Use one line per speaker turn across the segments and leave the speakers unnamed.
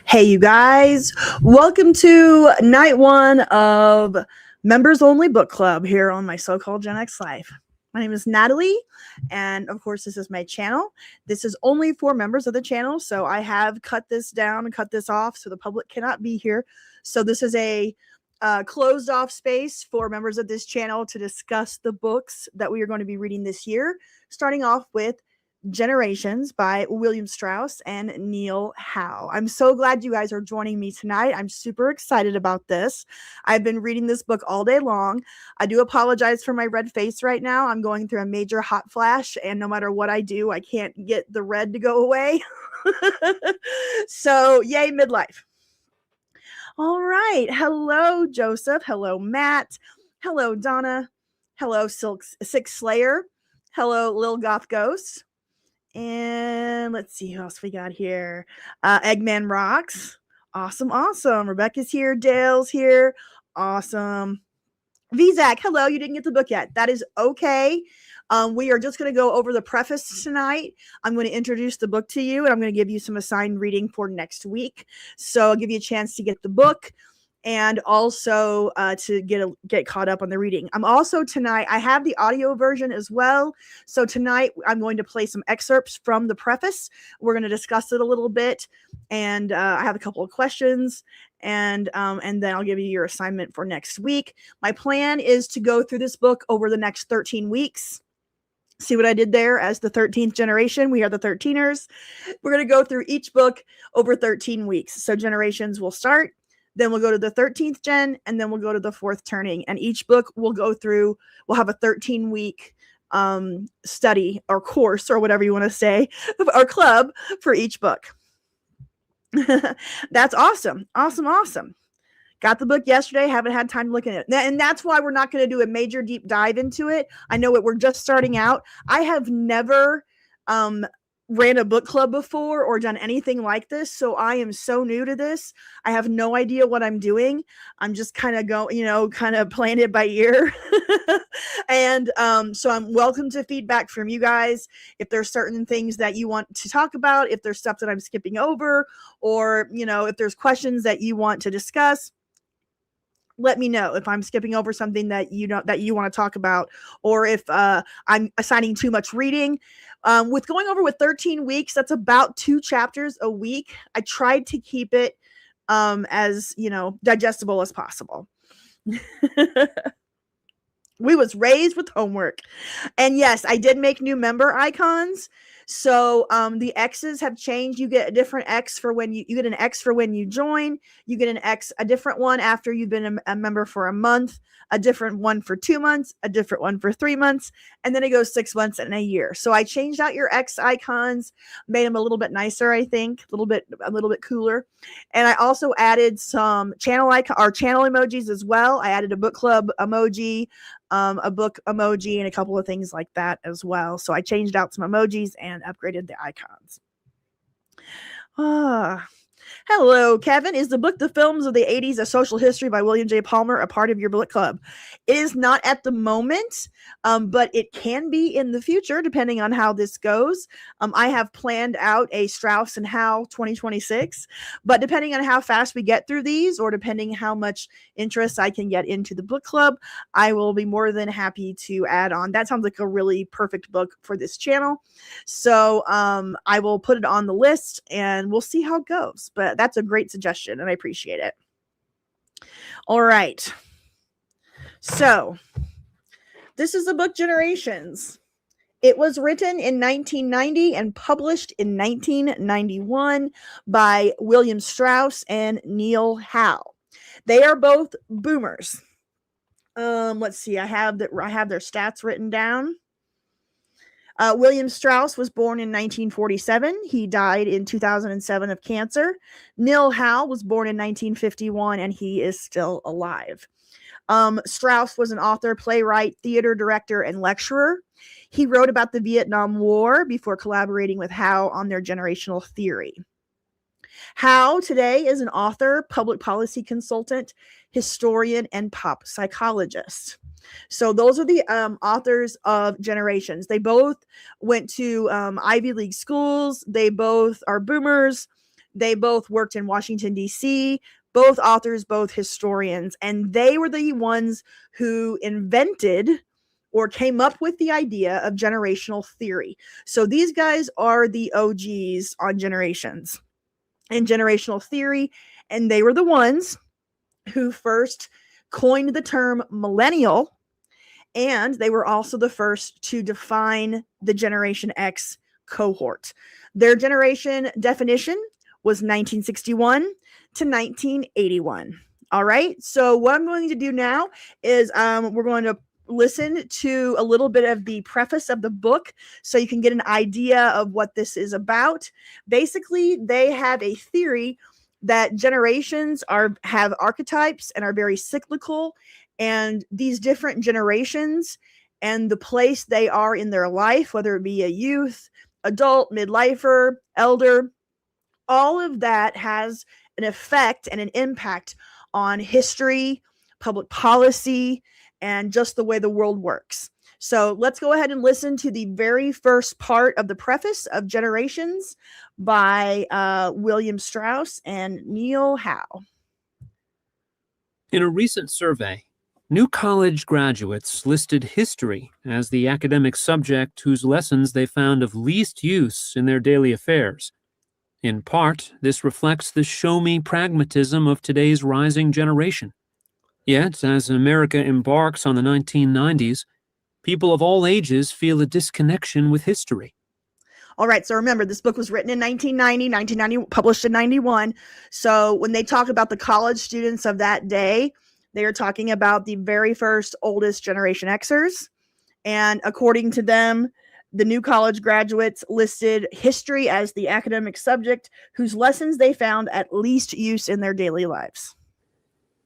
Hey, you guys, welcome to night one of Members Only Book Club here on my so-called Gen X life. My name is Natalie, and of course, this is my channel. This is only for members of the channel, so I have cut this down and cut this off so the public cannot be here. So this is a closed off space for members of this channel to discuss the books that we are going to be reading this year, starting off with Generations by William Strauss and Neil Howe. I'm so glad you guys are joining me tonight. I'm super excited about this. I've been reading this book all day long. I do apologize for my red face right now. I'm going through a major hot flash, and no matter what I do, I can't get the red to go away. So, yay, midlife. All right. Hello, Joseph. Hello, Matt. Hello, Donna. Hello, Six Slayer. Hello, Lil Goth Ghost. And let's see who else we got here. Eggman Rocks. Awesome. Rebecca's here. Dale's here. Awesome. Vizak, hello. You didn't get the book yet. That is okay. We are just going to go over the preface tonight. I'm going to introduce the book to you, and I'm going to give you some assigned reading for next week. So I'll give you a chance to get the book and also to get caught up on the reading. I'm also tonight, I have the audio version as well. So tonight I'm going to play some excerpts from the preface. We're going to discuss it a little bit, and I have a couple of questions, and then I'll give you your assignment for next week. My plan is to go through this book over the next 13 weeks. See what I did there as the 13th generation? We are the 13ers. We're going to go through each book over 13 weeks. So Generations will start. Then we'll go to the 13th gen, and then we'll go to the 4th turning. And each book we'll go through, we'll have a 13-week study or course or whatever you want to say, or club for each book. That's awesome. Got the book yesterday, haven't had time to look at it. And that's why we're not going to do a major deep dive into it. I know we're just starting out. I have never ran a book club before or done anything like this, so I am so new to this. I have no idea what I'm doing. I'm just kind of playing it by ear. And so I'm welcome to feedback from you guys. If there's certain things that you want to talk about, if there's stuff that I'm skipping over, or if there's questions that you want to discuss, let me know if I'm skipping over something that you want to talk about, or if I'm assigning too much reading. With going over with 13 weeks, that's about 2 chapters a week. I tried to keep it as digestible as possible. We was raised with homework. And yes, I did make new member icons. So the X's have changed. You get a different X for when you get an X for when you join. You get a different one after you've been a member for a month, a different one for 2 months, a different one for 3 months, and then it goes 6 months and a year. So I changed out your X icons, made them a little bit nicer, I think, a little bit cooler. And I also added some channel emojis as well. I added a book club emoji, a book emoji, and a couple of things like that as well. So I changed out some emojis and upgraded the icons. Hello, Kevin. Is the book The Films of the 80s, A Social History by William J. Palmer a part of your book club? It is not at the moment, but it can be in the future, depending on how this goes. I have planned out a Strauss and Howe 2026, but depending on how fast we get through these, or depending how much interest I can get into the book club, I will be more than happy to add on. That sounds like a really perfect book for this channel. So I will put it on the list, and we'll see how it goes. But that's a great suggestion, and I appreciate it. All right. So this is the book Generations. It was written in 1990 and published in 1991 by William Strauss and Neil Howe. They are both boomers. Let's see. I have their stats written down. William Strauss was born in 1947. He died in 2007 of cancer. Neil Howe was born in 1951, and he is still alive. Strauss was an author, playwright, theater director, and lecturer. He wrote about the Vietnam War before collaborating with Howe on their generational theory. Howe today is an author, public policy consultant, historian, and pop psychologist. So those are the authors of Generations. They both went to Ivy League schools. They both are boomers. They both worked in Washington, D.C., both authors, both historians, and they were the ones who invented or came up with the idea of generational theory. So these guys are the OGs on generations and generational theory, and they were the ones who first coined the term millennial, and they were also the first to define the Generation X cohort. Their generation definition was 1961 to 1981. All right, so what I'm going to do now is we're going to listen to a little bit of the preface of the book so you can get an idea of what this is about. Basically, they have a theory that generations have archetypes and are very cyclical, and these different generations and the place they are in their life, whether it be a youth, adult, midlifer, elder, all of that has an effect and an impact on history, public policy, and just the way the world works. So let's go ahead and listen to the very first part of the preface of Generations by William Strauss and Neil Howe.
In a recent survey, new college graduates listed history as the academic subject whose lessons they found of least use in their daily affairs. In part, this reflects the show-me pragmatism of today's rising generation. Yet, as America embarks on the 1990s, people of all ages feel a disconnection with history.
All right, so remember, this book was written in 1990, published in 91. So when they talk about the college students of that day, they are talking about the very first oldest generation Xers. And according to them, the new college graduates listed history as the academic subject whose lessons they found at least use in their daily lives.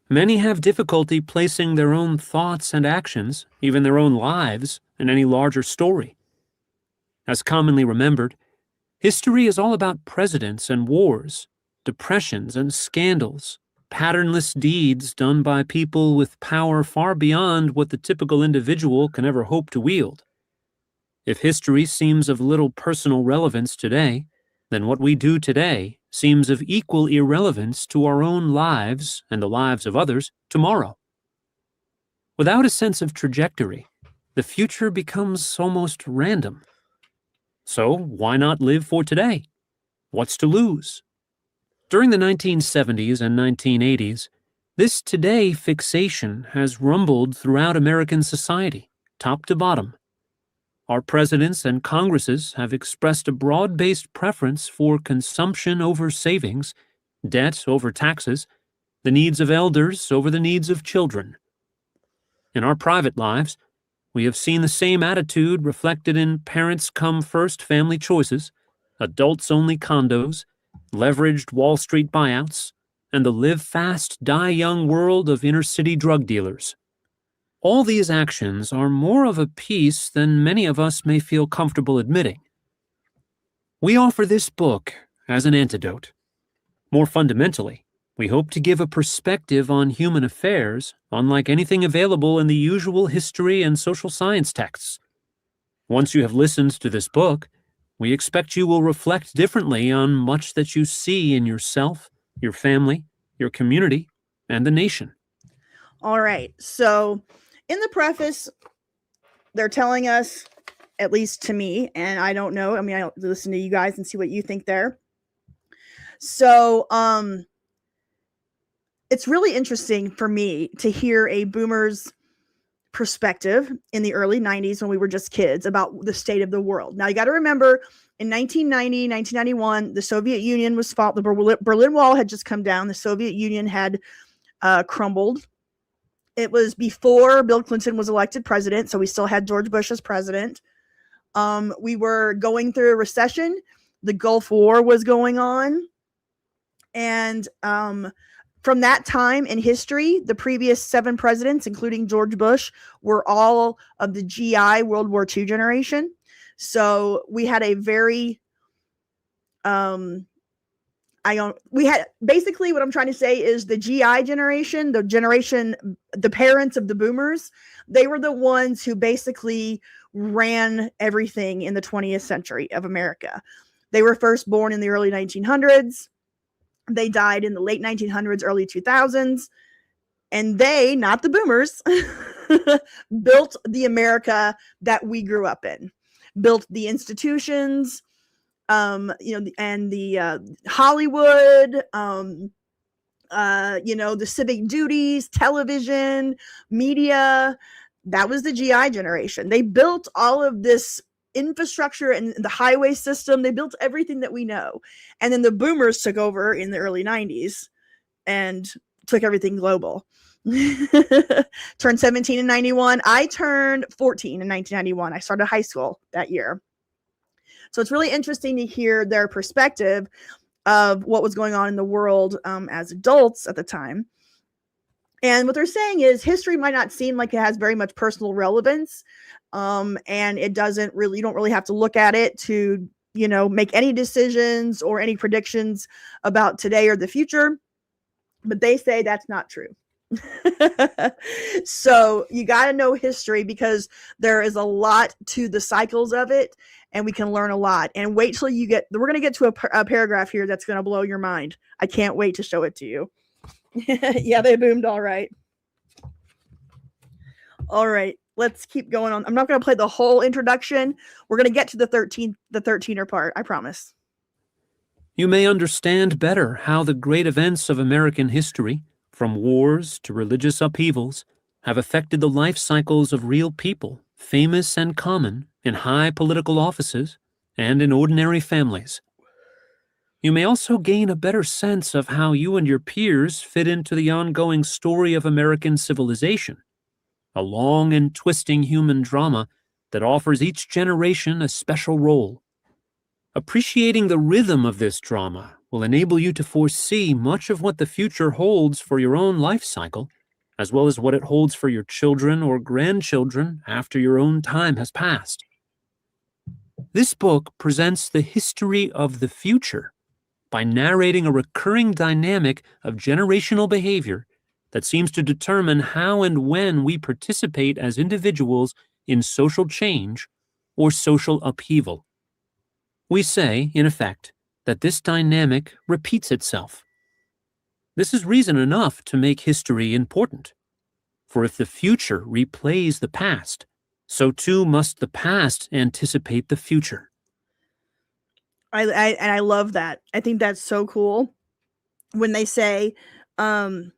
Many have difficulty placing their own thoughts and actions, even their own lives, in any larger story. As commonly remembered, history is all about presidents and wars, depressions and scandals, patternless deeds done by people with power far beyond what the typical individual can ever hope to wield. If history seems of little personal relevance today, then what we do today seems of equal irrelevance to our own lives and the lives of others tomorrow. Without a sense of trajectory, the future becomes almost random. So why not live for today? What's to lose? During the 1970s and 1980s, this today fixation has rumbled throughout American society, top to bottom. Our presidents and Congresses have expressed a broad-based preference for consumption over savings, debt over taxes, the needs of elders over the needs of children. In our private lives, we have seen the same attitude reflected in parents-come-first family choices, adults-only condos, leveraged Wall Street buyouts, and the live-fast, die-young world of inner-city drug dealers. All these actions are more of a piece than many of us may feel comfortable admitting. We offer this book as an antidote. More fundamentally, we hope to give a perspective on human affairs unlike anything available in the usual history and social science texts. Once you have listened to this book, we expect you will reflect differently on much that you see in yourself, your family, your community, and the nation.
All right, so in the preface, they're telling us, at least to me, and I don't know, I mean, I listen to you guys and see what you think there. So, it's really interesting for me to hear a boomer's perspective in the early 90s when we were just kids about the state of the world. Now, you got to remember, in 1990, 1991, the Soviet Union was fought. The Berlin Wall had just come down. The Soviet Union had crumbled. It was before Bill Clinton was elected president, so we still had George Bush as president. We were going through a recession. The Gulf War was going on. And from that time in history, the previous 7 presidents, including George Bush, were all of the GI World War II generation. So we had a very, basically what I'm trying to say is the GI generation, the parents of the boomers, they were the ones who basically ran everything in the 20th century of America. They were first born in the early 1900s. They died in the late 1900s, early 2000s. And they, not the boomers, built the America that we grew up in, built the institutions, and the Hollywood, the civic duties, television, media. That was the GI generation. They built all of this infrastructure and the highway system. They built everything that we know. And then the boomers took over in the early 90s and took everything global. Turned 17 in 91. I turned 14 in 1991. I started high school that year. So it's really interesting to hear their perspective of what was going on in the world as adults at the time. And what they're saying is history might not seem like it has very much personal relevance. And it doesn't really, you don't really have to look at it to, make any decisions or any predictions about today or the future. But they say that's not true. So you got to know history because there is a lot to the cycles of it and we can learn a lot. And wait till we're going to get to a paragraph here that's going to blow your mind. I can't wait to show it to you. Yeah, they boomed all right. All right, let's keep going on. I'm not going to play the whole introduction. We're going to get to the 13er part, I promise.
You may understand better how the great events of American history, from wars to religious upheavals, have affected the life cycles of real people, famous and common, in high political offices and in ordinary families. You may also gain a better sense of how you and your peers fit into the ongoing story of American civilization, a long and twisting human drama that offers each generation a special role. Appreciating the rhythm of this drama will enable you to foresee much of what the future holds for your own life cycle, as well as what it holds for your children or grandchildren after your own time has passed. This book presents the history of the future by narrating a recurring dynamic of generational behavior that seems to determine how and when we participate as individuals in social change or social upheaval. We say, in effect, that this dynamic repeats itself. This is reason enough to make history important. For if the future replays the past, so too must the past anticipate the future.
I love that. I think that's so cool when they say the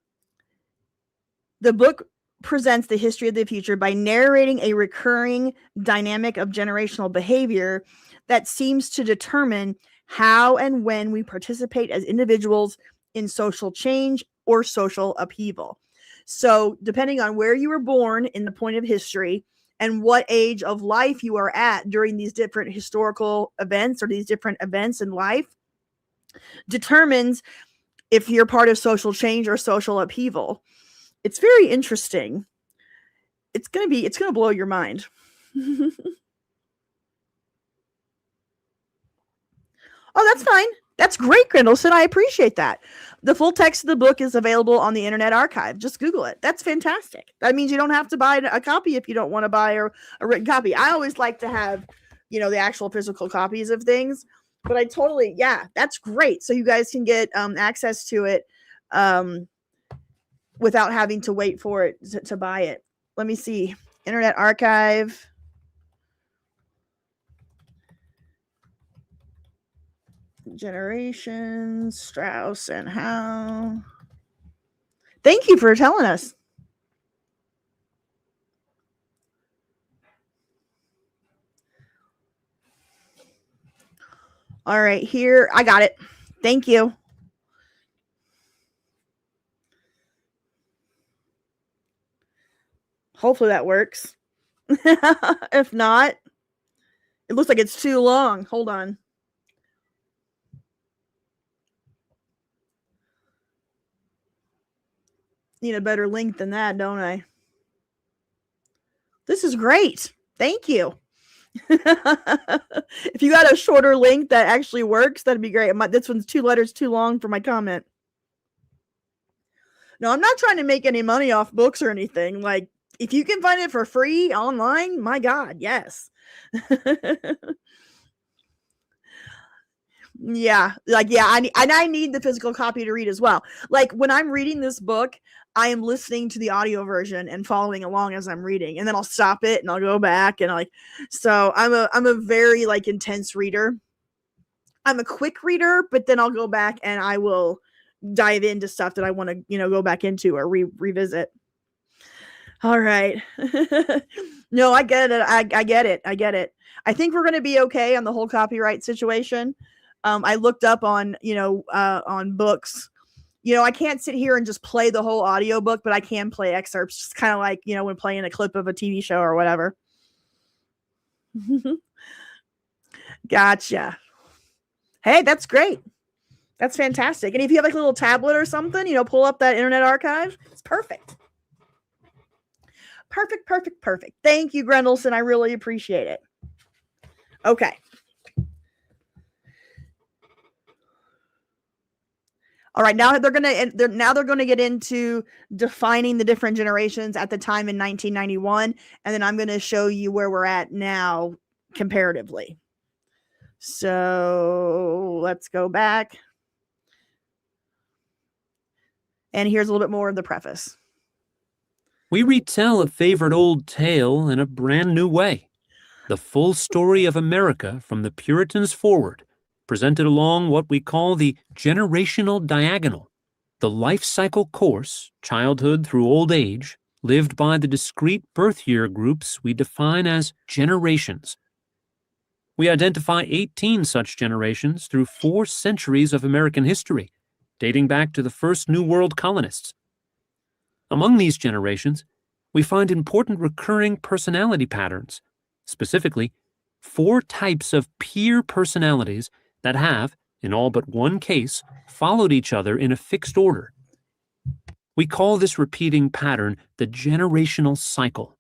book presents the history of the future by narrating a recurring dynamic of generational behavior that seems to determine how and when we participate as individuals in social change or social upheaval. So depending on where you were born in the point of history and what age of life you are at during these different historical events or these different events in life determines if you're part of social change or social upheaval. It's very interesting. It's going to blow your mind. Oh, that's fine. That's great, Grindleson. I appreciate that. The full text of the book is available on the Internet Archive. Just Google it. That's fantastic. That means you don't have to buy a copy if you don't want to buy a written copy. I always like to have, the actual physical copies of things. But that's great. So you guys can get access to it without having to wait for it to buy it. Let me see. Internet Archive. Generations, Strauss and Howe. Thank you for telling us. All right, here. I got it. Thank you. Hopefully that works. If not, it looks like it's too long. Hold on. Need a better link than that, don't I? This is great. Thank you. If you got a shorter link that actually works, that'd be great. This one's 2 letters too long for my comment. No, I'm not trying to make any money off books or anything. Like, if you can find it for free online, my God, yes. Yeah, like I need the physical copy to read as well. Like when I'm reading this book, I am listening to the audio version and following along as I'm reading, and then I'll stop it and I'll go back and so I'm a very like intense reader. I'm a quick reader, but then I'll go back and I will dive into stuff that I want to, go back into or revisit. All right. No, I get it. I get it. I get it. I think we're going to be okay on the whole copyright situation. I looked up on, on books. I can't sit here and just play the whole audiobook, but I can play excerpts, just kind of like, when playing a clip of a TV show or whatever. Gotcha. Hey, that's great. That's fantastic. And if you have like a little tablet or something, pull up that Internet Archive. It's perfect. Perfect, perfect, perfect. Thank you, Grendelson. I really appreciate it. Okay. All right, now they're gonna get into defining the different generations at the time in 1991, and then I'm gonna show you where we're at now comparatively. So let's go back. And here's a little bit more of the preface.
We retell a favorite old tale in a brand new way. The full story of America from the Puritans forward, presented along what we call the generational diagonal, the life cycle course, childhood through old age, lived by the discrete birth year groups we define as generations. We identify 18 such generations through 4 centuries of American history, dating back to the first New World colonists. Among these generations, we find important recurring personality patterns, specifically 4 types of peer personalities that have, in all but one case, followed each other in a fixed order. We call this repeating pattern the generational cycle.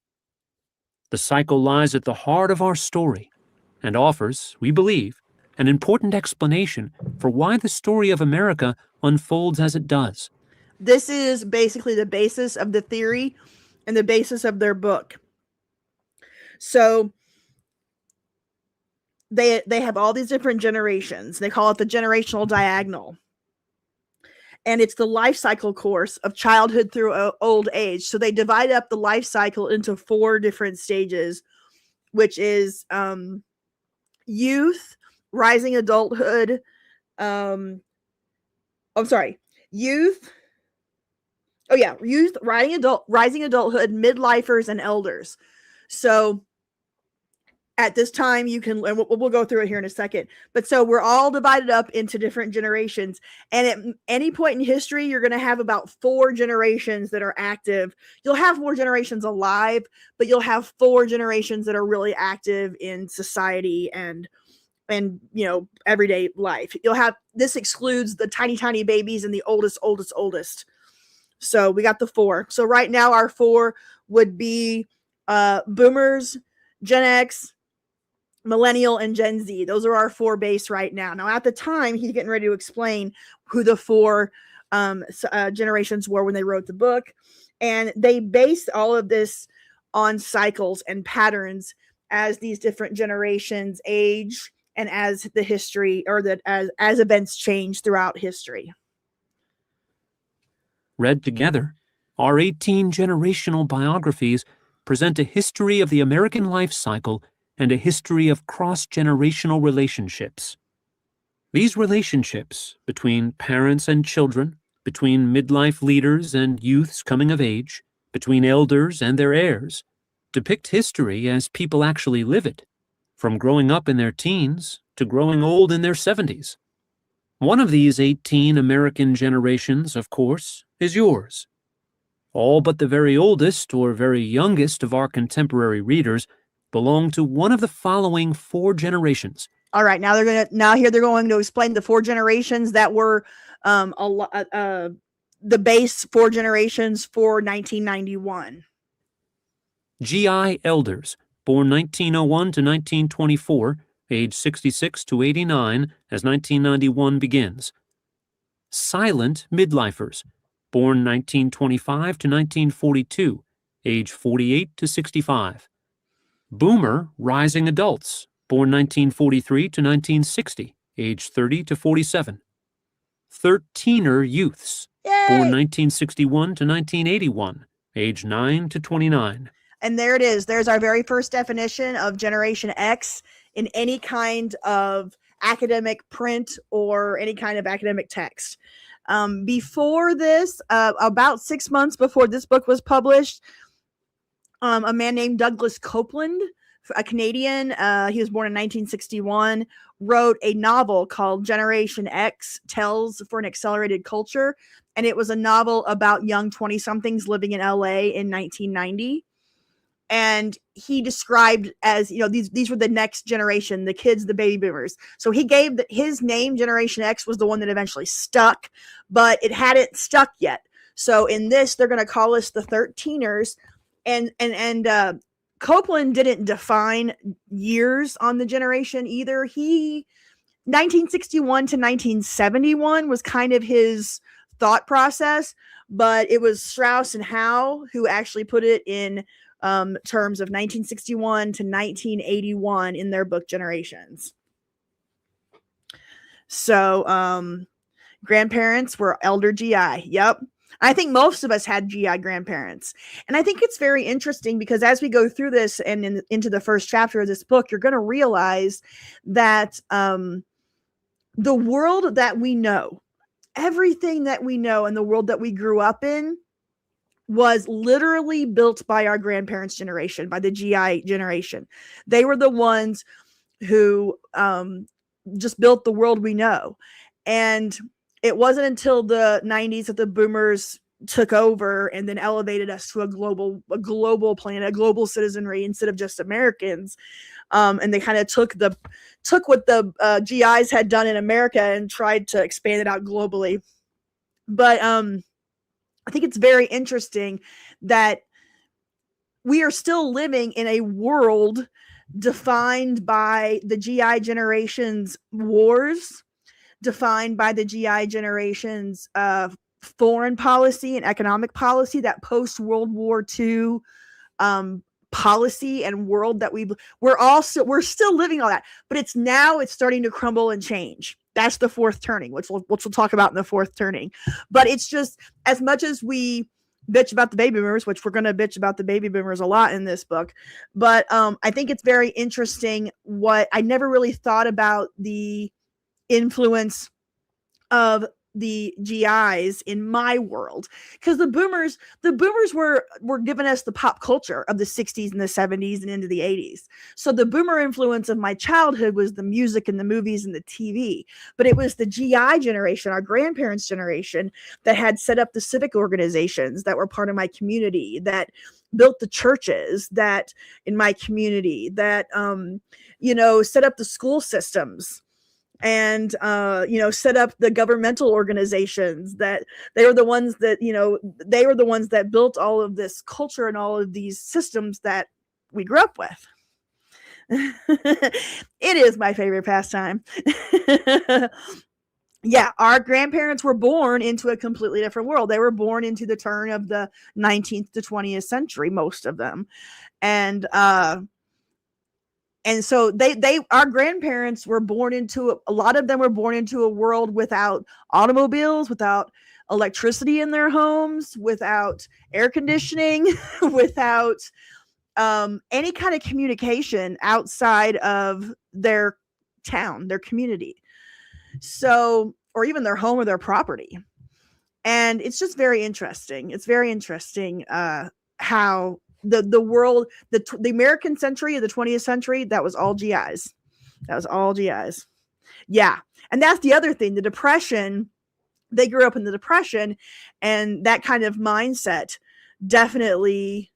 The cycle lies at the heart of our story and offers, we believe, an important explanation for why the story of America unfolds as it does.
This is basically the basis of the theory and the basis of their book. So they have all these different generations. They call it the generational diagonal. And it's the life cycle course of childhood through old age. So they divide up the life cycle into 4 different stages, which is youth, rising adulthood, youth, rising adulthood, midlifers, and elders. So at this time, you can, and we'll go through it here in a second, but so we're all divided up into different generations. And at any point in history, you're going to have about 4 generations that are active. You'll have more generations alive, but you'll have 4 generations that are really active in society and everyday life. You'll have, this excludes the tiny babies and the oldest. So we got the 4. So right now our 4 would be boomers, Gen X, millennial, and Gen Z. Those are our 4 base right now. Now at the time, he's getting ready to explain who the 4 generations were when they wrote the book. And they based all of this on cycles and patterns as these different generations age and as the history, or that as events change throughout history.
Read together, our 18 generational biographies present a history of the American life cycle and a history of cross-generational relationships. These relationships between parents and children, between midlife leaders and youths coming of age, between elders and their heirs, depict history as people actually live it, from growing up in their teens to growing old in their 70s. One of these 18 American generations, of course, is yours. All but the very oldest or very youngest of our contemporary readers belong to one of the following 4 generations.
All right, now they're going to explain the 4 generations that were the base 4 generations for 1991.
G.I. Elders, born 1901 to 1924, age 66 to 89 as 1991 begins. Silent midlifers, born 1925 to 1942, age 48 to 65. Boomer rising adults, born 1943 to 1960, age 30 to 47. 13er youths,
Yay!
born 1961 to 1981, age 9 to 29.
And there it is. There's our very first definition of Generation X in any kind of academic print or any kind of academic text. Before this, about 6 months before this book was published, a man named Douglas Copeland, a Canadian, he was born in 1961, wrote a novel called Generation X, Tales for an Accelerated Culture. And it was a novel about young 20-somethings living in LA in 1990. And he described as, these were the next generation, the kids, the baby boomers. So he gave his name, Generation X, was the one that eventually stuck, but it hadn't stuck yet. So in this, they're going to call us the 13ers. And Copeland didn't define years on the generation either. 1961 to 1971 was kind of his thought process, but it was Strauss and Howe who actually put it in terms of 1961 to 1981 in their book Generations. So grandparents were elder GI. Yep. I think most of us had GI grandparents. And I think it's very interesting because as we go through this and into the first chapter of this book, you're going to realize that the world that we know, everything that we know in the world that we grew up in was literally built by our grandparents' generation, by the GI generation. They were the ones who just built the world we know. And it wasn't until the 90s that the boomers took over and then elevated us to a global planet, a global citizenry instead of just Americans. And they kind of took what the GIs had done in America and tried to expand it out globally. But I think it's very interesting that we are still living in a world defined by the GI generation's wars, defined by the GI generation's foreign policy and economic policy, that post-World War II policy and world that we're still living all that, but it's starting to crumble and change. That's the fourth turning, which we'll talk about in the fourth turning. But it's just, as much as we bitch about the baby boomers, which we're going to bitch about the baby boomers a lot in this book, but I think it's very interesting what I never really thought about the influence of the GIs in my world, because the boomers were giving us the pop culture of the 60s and the 70s and into the 80s. So the boomer influence of my childhood was the music and the movies and the TV, but it was the GI generation, our grandparents' generation, that had set up the civic organizations that were part of my community, that built the churches that in my community, that set up the school systems and set up the governmental organizations. That they were the ones that built all of this culture and all of these systems that we grew up with. It is my favorite pastime. Yeah, our grandparents were born into a completely different world. They were born into the turn of the 19th to 20th century, most of them. And so our grandparents were born into, a lot of them were born into a world without automobiles, without electricity in their homes, without air conditioning, without any kind of communication outside of their town, their community. So, or even their home or their property. And it's just very interesting. It's very interesting how the world, the American century of the 20th century, that was all GIs. That was all GIs. Yeah. And that's the other thing. The Depression, they grew up in the Depression, and that kind of mindset definitely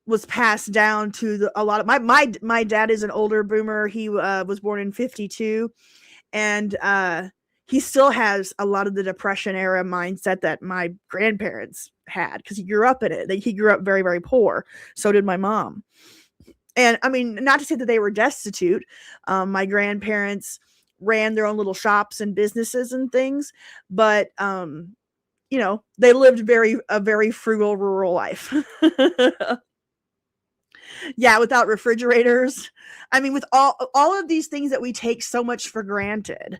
was passed down to a lot of my dad is an older boomer. He was born in 52, and he still has a lot of the Depression era mindset that my grandparents had, because he grew up in it. He grew up very, very poor. So did my mom. And I mean, not to say that they were destitute. My grandparents ran their own little shops and businesses and things, but they lived a very frugal rural life. Yeah, without refrigerators. I mean, with all of these things that we take so much for granted,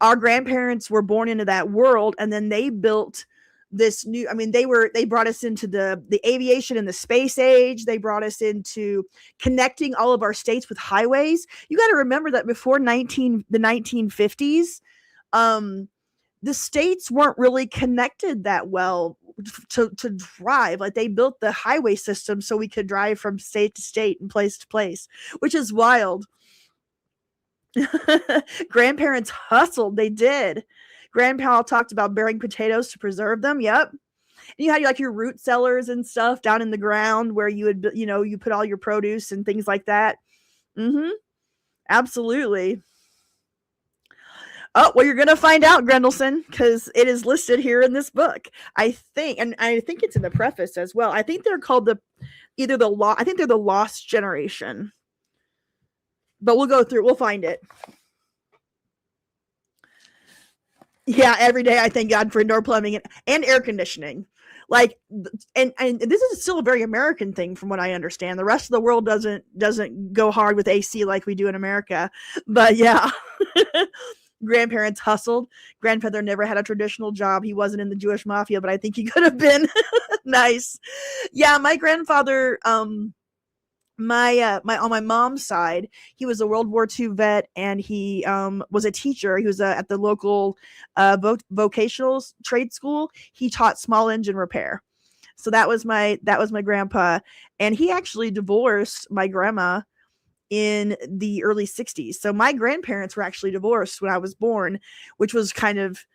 our grandparents were born into that world, and then they built this new, I mean, they brought us into the aviation and the space age. They brought us into connecting all of our states with highways. You got to remember that before the 1950s, the states weren't really connected that well to drive. Like, they built the highway system so we could drive from state to state and place to place, which is wild. Grandparents hustled. They did. Grandpa talked about burying potatoes to preserve them. Yep. And you had like your root cellars and stuff down in the ground where you would, you put all your produce and things like that. Absolutely. Oh, well, you're going to find out, Grendelson, because it is listed here in this book. I think it's in the preface as well. I think they're called I think they're the Lost Generation. But we'll go through, we'll find it. Yeah, every day I thank God for indoor plumbing and air conditioning. Like, and this is still a very American thing from what I understand. The rest of the world doesn't go hard with AC like we do in America. But yeah. Grandparents hustled. Grandfather never had a traditional job. He wasn't in the Jewish mafia, but I think he could have been. Nice. Yeah, my grandfather, on my mom's side, he was a World War II vet, and he was a teacher. He was at the local vocational trade school. He taught small engine repair. So that was my grandpa, and he actually divorced my grandma in the early 60s. So my grandparents were actually divorced when I was born, which was kind of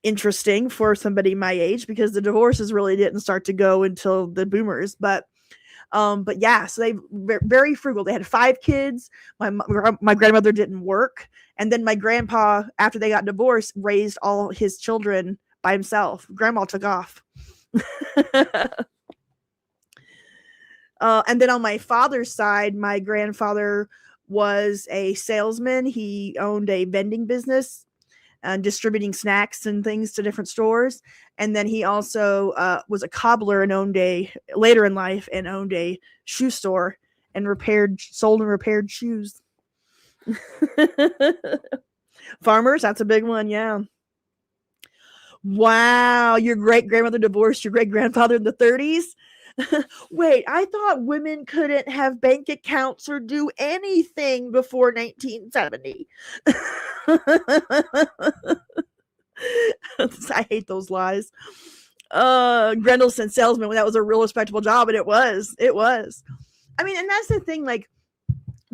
interesting for somebody my age, because the divorces really didn't start to go until the boomers. But yeah, so they were very frugal. They had 5 kids. My grandmother didn't work, and then my grandpa, after they got divorced, raised all his children by himself. Grandma took off. And then on my father's side, my grandfather was a salesman. He owned a vending business and distributing snacks and things to different stores. And then he also was a cobbler and later in life owned a shoe store and sold and repaired shoes. Farmers, that's a big one. Yeah. Wow. Your great grandmother divorced your great grandfather in the 30s. Wait, I thought women couldn't have bank accounts or do anything before 1970. I hate those lies. Grendelson salesman, that was a real respectable job, and it was. I mean, and that's the thing, like,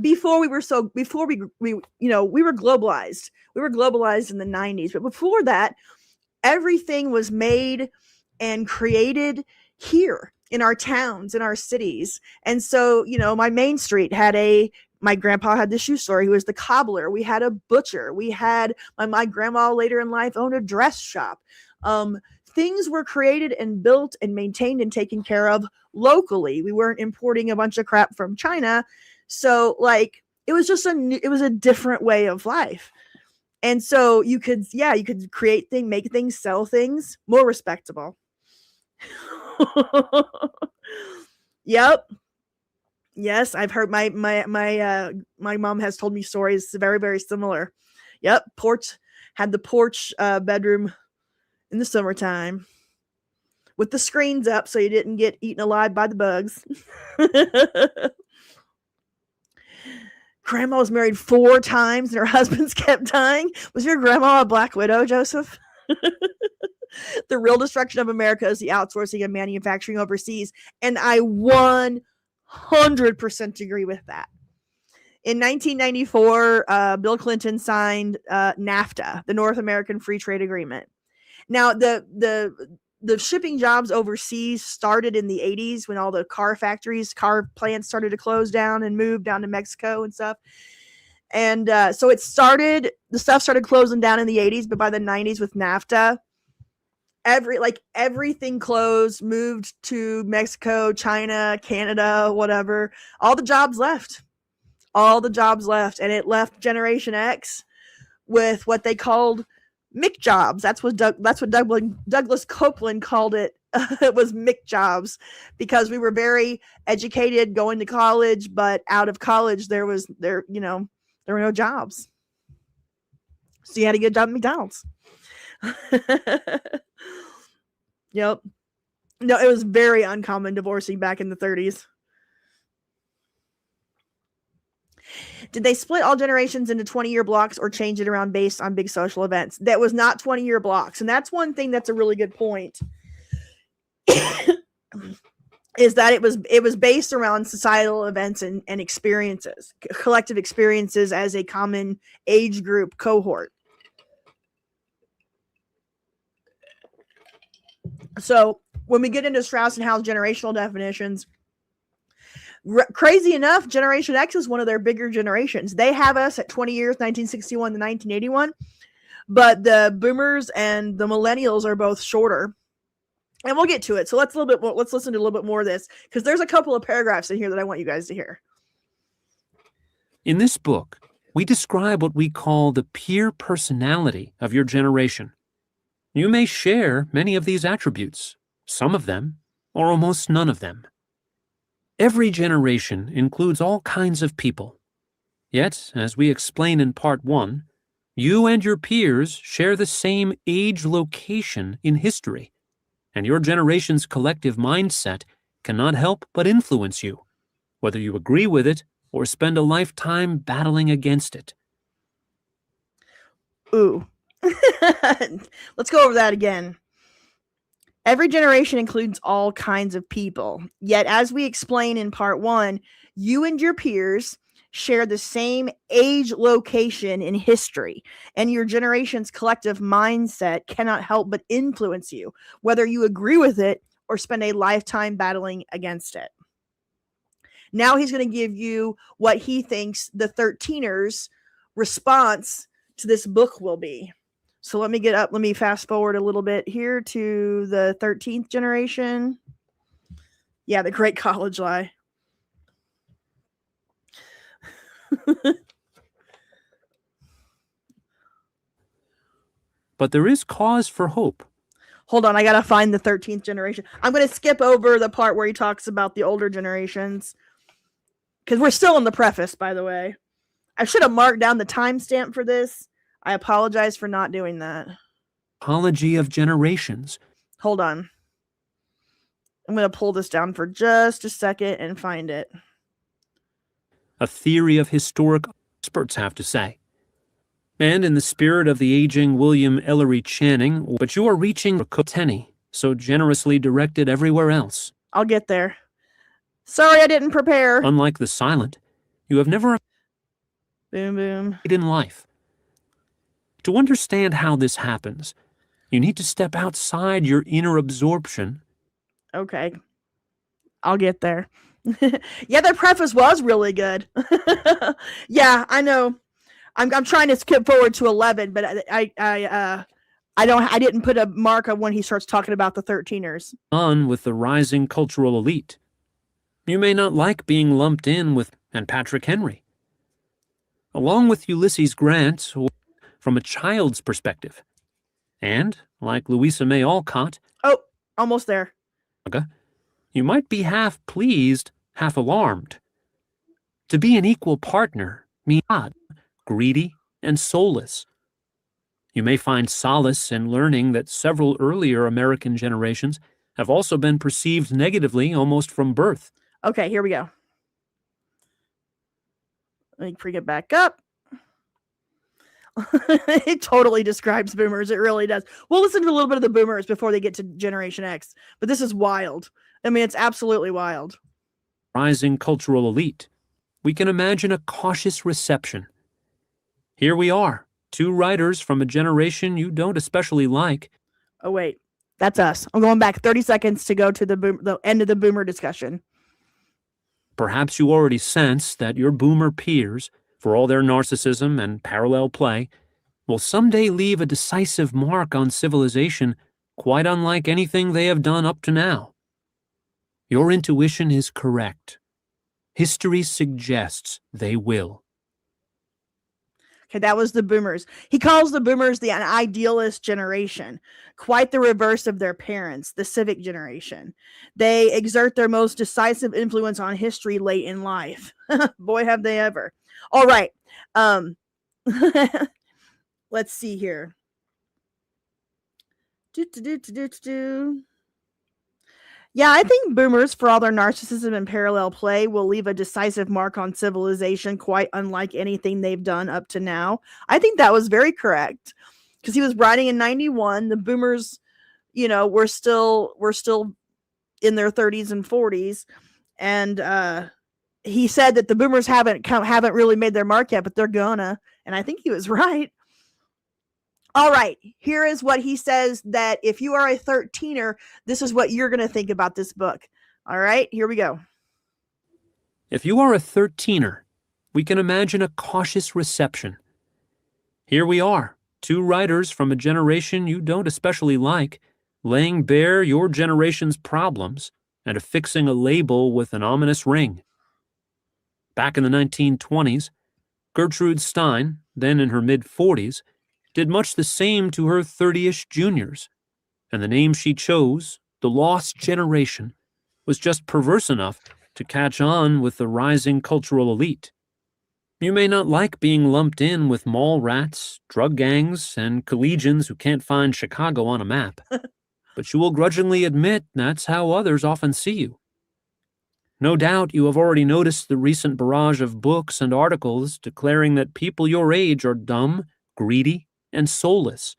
before we were globalized. We were globalized in the 90s, but before that, everything was made and created here in our towns, in our cities. And so, my main street my grandpa had the shoe store. He was the cobbler. We had a butcher. We had my grandma later in life owned a dress shop. Things were created and built and maintained and taken care of locally. We weren't importing a bunch of crap from China. So, like, it was a different way of life. And so you could create things, make things, sell things, more respectable. Yep. Yes, I've heard my mom has told me stories very, very similar. Yep, had the porch bedroom in the summertime with the screens up so you didn't get eaten alive by the bugs. Grandma was married 4 times and her husbands kept dying. Was your grandma a black widow, Joseph? The real destruction of America is the outsourcing of manufacturing overseas. And I 100% agree with that. In 1994, Bill Clinton signed NAFTA, the North American Free Trade Agreement. Now, the shipping jobs overseas started in the 80s when all the car plants started to close down and move down to Mexico and stuff. And so the stuff started closing down in the 80s, but by the 90s with NAFTA, everything closed, moved to Mexico, China, Canada, whatever. All the jobs left. And it left Generation X with what they called Mick jobs. That's what Douglas Copeland called it was Mick jobs, because we were very educated going to college, but out of college there were no jobs. So you had to get a job at McDonald's. Yep. No, it was very uncommon divorcing back in the 30s. Did they split all generations into 20-year blocks or change it around based on big social events? That was not 20-year blocks. And that's one thing that's a really good point. Is that it was based around societal events and experiences, collective experiences as a common age group cohort. So when we get into Strauss and Howe's generational definitions, crazy enough, Generation X is one of their bigger generations. They have us at 20 years, 1961 to 1981, but the boomers and the millennials are both shorter. And we'll get to it. So let's listen to a little bit more of this, because there's a couple of paragraphs in here that I want you guys to hear.
In this book, we describe what we call the peer personality of your generation. You may share many of these attributes, some of them, or almost none of them. Every generation includes all kinds of people. Yet, as we explain in Part 1, you and your peers share the same age location in history, and your generation's collective mindset cannot help but influence you, whether you agree with it or spend a lifetime battling against it.
Ooh. Let's go over that again. Every generation includes all kinds of people. Yet, as we explain in Part 1, you and your peers share the same age location in history, and your generation's collective mindset cannot help but influence you, whether you agree with it or spend a lifetime battling against it. Now he's going to give you what he thinks the 13ers' response to this book will be. So let me fast forward a little bit here to the 13th generation. Yeah, the Great College Lie.
But there is cause for hope.
Hold on, I gotta find the 13th generation. I'm gonna skip over the part where he talks about the older generations, because we're still in the preface, by the way. I should have marked down the timestamp for this. I apologize for not doing that.
Apology of generations.
Hold on. I'm going to pull this down for just a second and find it.
A theory of historic experts have to say. And in the spirit of the aging William Ellery Channing, but you are reaching for Tenny, so generously directed everywhere else.
I'll get there. Sorry I didn't prepare.
Unlike the silent, you have never
boom boom
in life. To understand how this happens, you need to step outside your inner absorption.
Okay. I'll get there. Yeah, their preface was really good. Yeah, I know. I'm trying to skip forward to 11, but I didn't put a mark on when he starts talking about the 13ers.
On with the rising cultural elite. You may not like being lumped in with and Patrick Henry. Along with Ulysses Grant, from a child's perspective. And, like Louisa May Alcott...
Oh, almost there.
You might be half pleased, half alarmed. To be an equal partner means odd, greedy, and soulless. You may find solace in learning that several earlier American generations have also been perceived negatively almost from birth.
Okay, here we go. Let me bring it back up. It totally describes boomers. It really does. We'll listen to a little bit of the boomers before they get to Generation X. But this is wild. I mean, it's absolutely wild.
Rising cultural elite. We can imagine a cautious reception. Here we are, two writers from a generation you don't especially like.
Oh, wait. That's us. I'm going back 30 seconds to go to the end of the boomer discussion.
Perhaps you already sense that your boomer peers, for all their narcissism and parallel play, will someday leave a decisive mark on civilization quite unlike anything they have done up to now. Your intuition is correct. History suggests they will.
Okay, that was the boomers. He calls the boomers an idealist generation, quite the reverse of their parents, the civic generation. They exert their most decisive influence on history late in life. Boy, have they ever. All right. Let's see here. Yeah, I think boomers, for all their narcissism and parallel play, will leave a decisive mark on civilization quite unlike anything they've done up to now. I think that was very correct because he was writing in 91. The boomers, were still in their 30s and 40s, and he said that the boomers haven't really made their mark yet, but they're gonna. And I think he was right. All right, here is what he says, that if you are a 13er, this is what you're going to think about this book. All right, here we go.
If you are a 13er, we can imagine a cautious reception. Here we are, two writers from a generation you don't especially like, laying bare your generation's problems and affixing a label with an ominous ring. Back in the 1920s, Gertrude Stein, then in her mid-40s, did much the same to her 30-ish juniors, and the name she chose, the Lost Generation, was just perverse enough to catch on with the rising cultural elite. You may not like being lumped in with mall rats, drug gangs, and collegians who can't find Chicago on a map, but you will grudgingly admit that's how others often see you. No doubt you have already noticed the recent barrage of books and articles declaring that people your age are dumb, greedy, and soulless.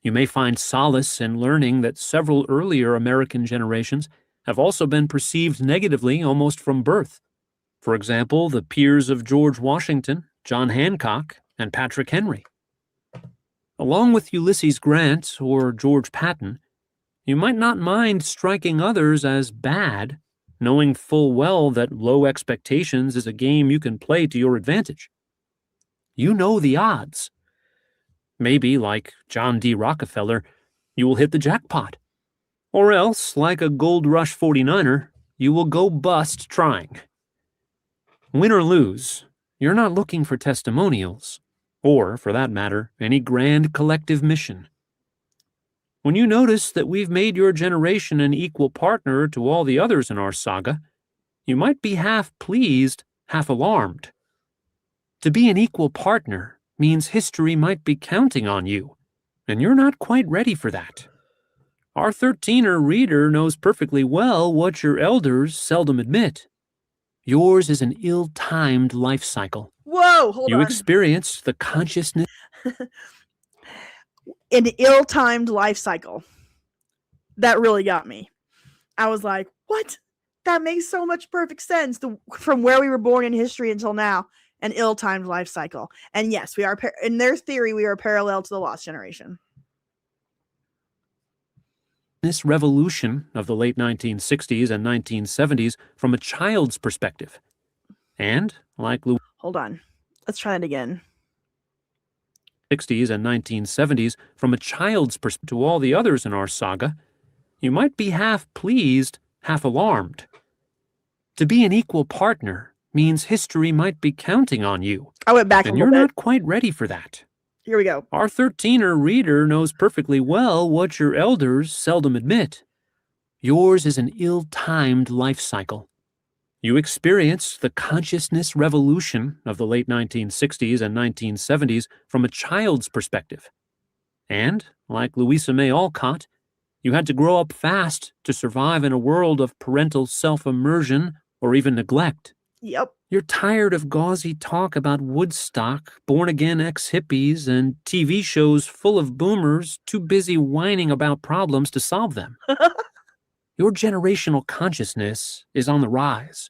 You may find solace in learning that several earlier American generations have also been perceived negatively almost from birth. For example, the peers of George Washington, John Hancock, and Patrick Henry. Along with Ulysses Grant or George Patton, you might not mind striking others as bad, knowing full well that low expectations is a game you can play to your advantage. You know the odds. Maybe, like John D. Rockefeller, you will hit the jackpot. Or else, like a Gold Rush 49er, you will go bust trying. Win or lose, you're not looking for testimonials, or, for that matter, any grand collective mission. When you notice that we've made your generation an equal partner to all the others in our saga, you might be half pleased, half alarmed. To be an equal partner means history might be counting on you, and you're not quite ready for that. Our 13er reader knows perfectly well what your elders seldom admit. Yours is an ill-timed life cycle.
Whoa, hold on.
You experienced the consciousness...
An ill-timed life cycle. That really got me. I was like, what? That makes so much perfect sense. From where we were born in history until now. An ill-timed life cycle. And yes, we are, in their theory, we are parallel to the Lost Generation.
This revolution of the late 1960s and 1970s from a child's perspective. And, like
hold on. Let's try it again.
60s and 1970s from a child's perspective to all the others in our saga, you might be half pleased, half alarmed. To be an equal partner means history might be counting on you.
I went back a little bit.
And you're not quite ready for that.
Here we go.
Our 13er reader knows perfectly well what your elders seldom admit. Yours is an ill-timed life cycle. You experienced the consciousness revolution of the late 1960s and 1970s from a child's perspective. And, like Louisa May Alcott, you had to grow up fast to survive in a world of parental self-immersion or even neglect.
Yep.
You're tired of gauzy talk about Woodstock, born-again ex-hippies, and TV shows full of boomers too busy whining about problems to solve them. Your generational consciousness is on the rise.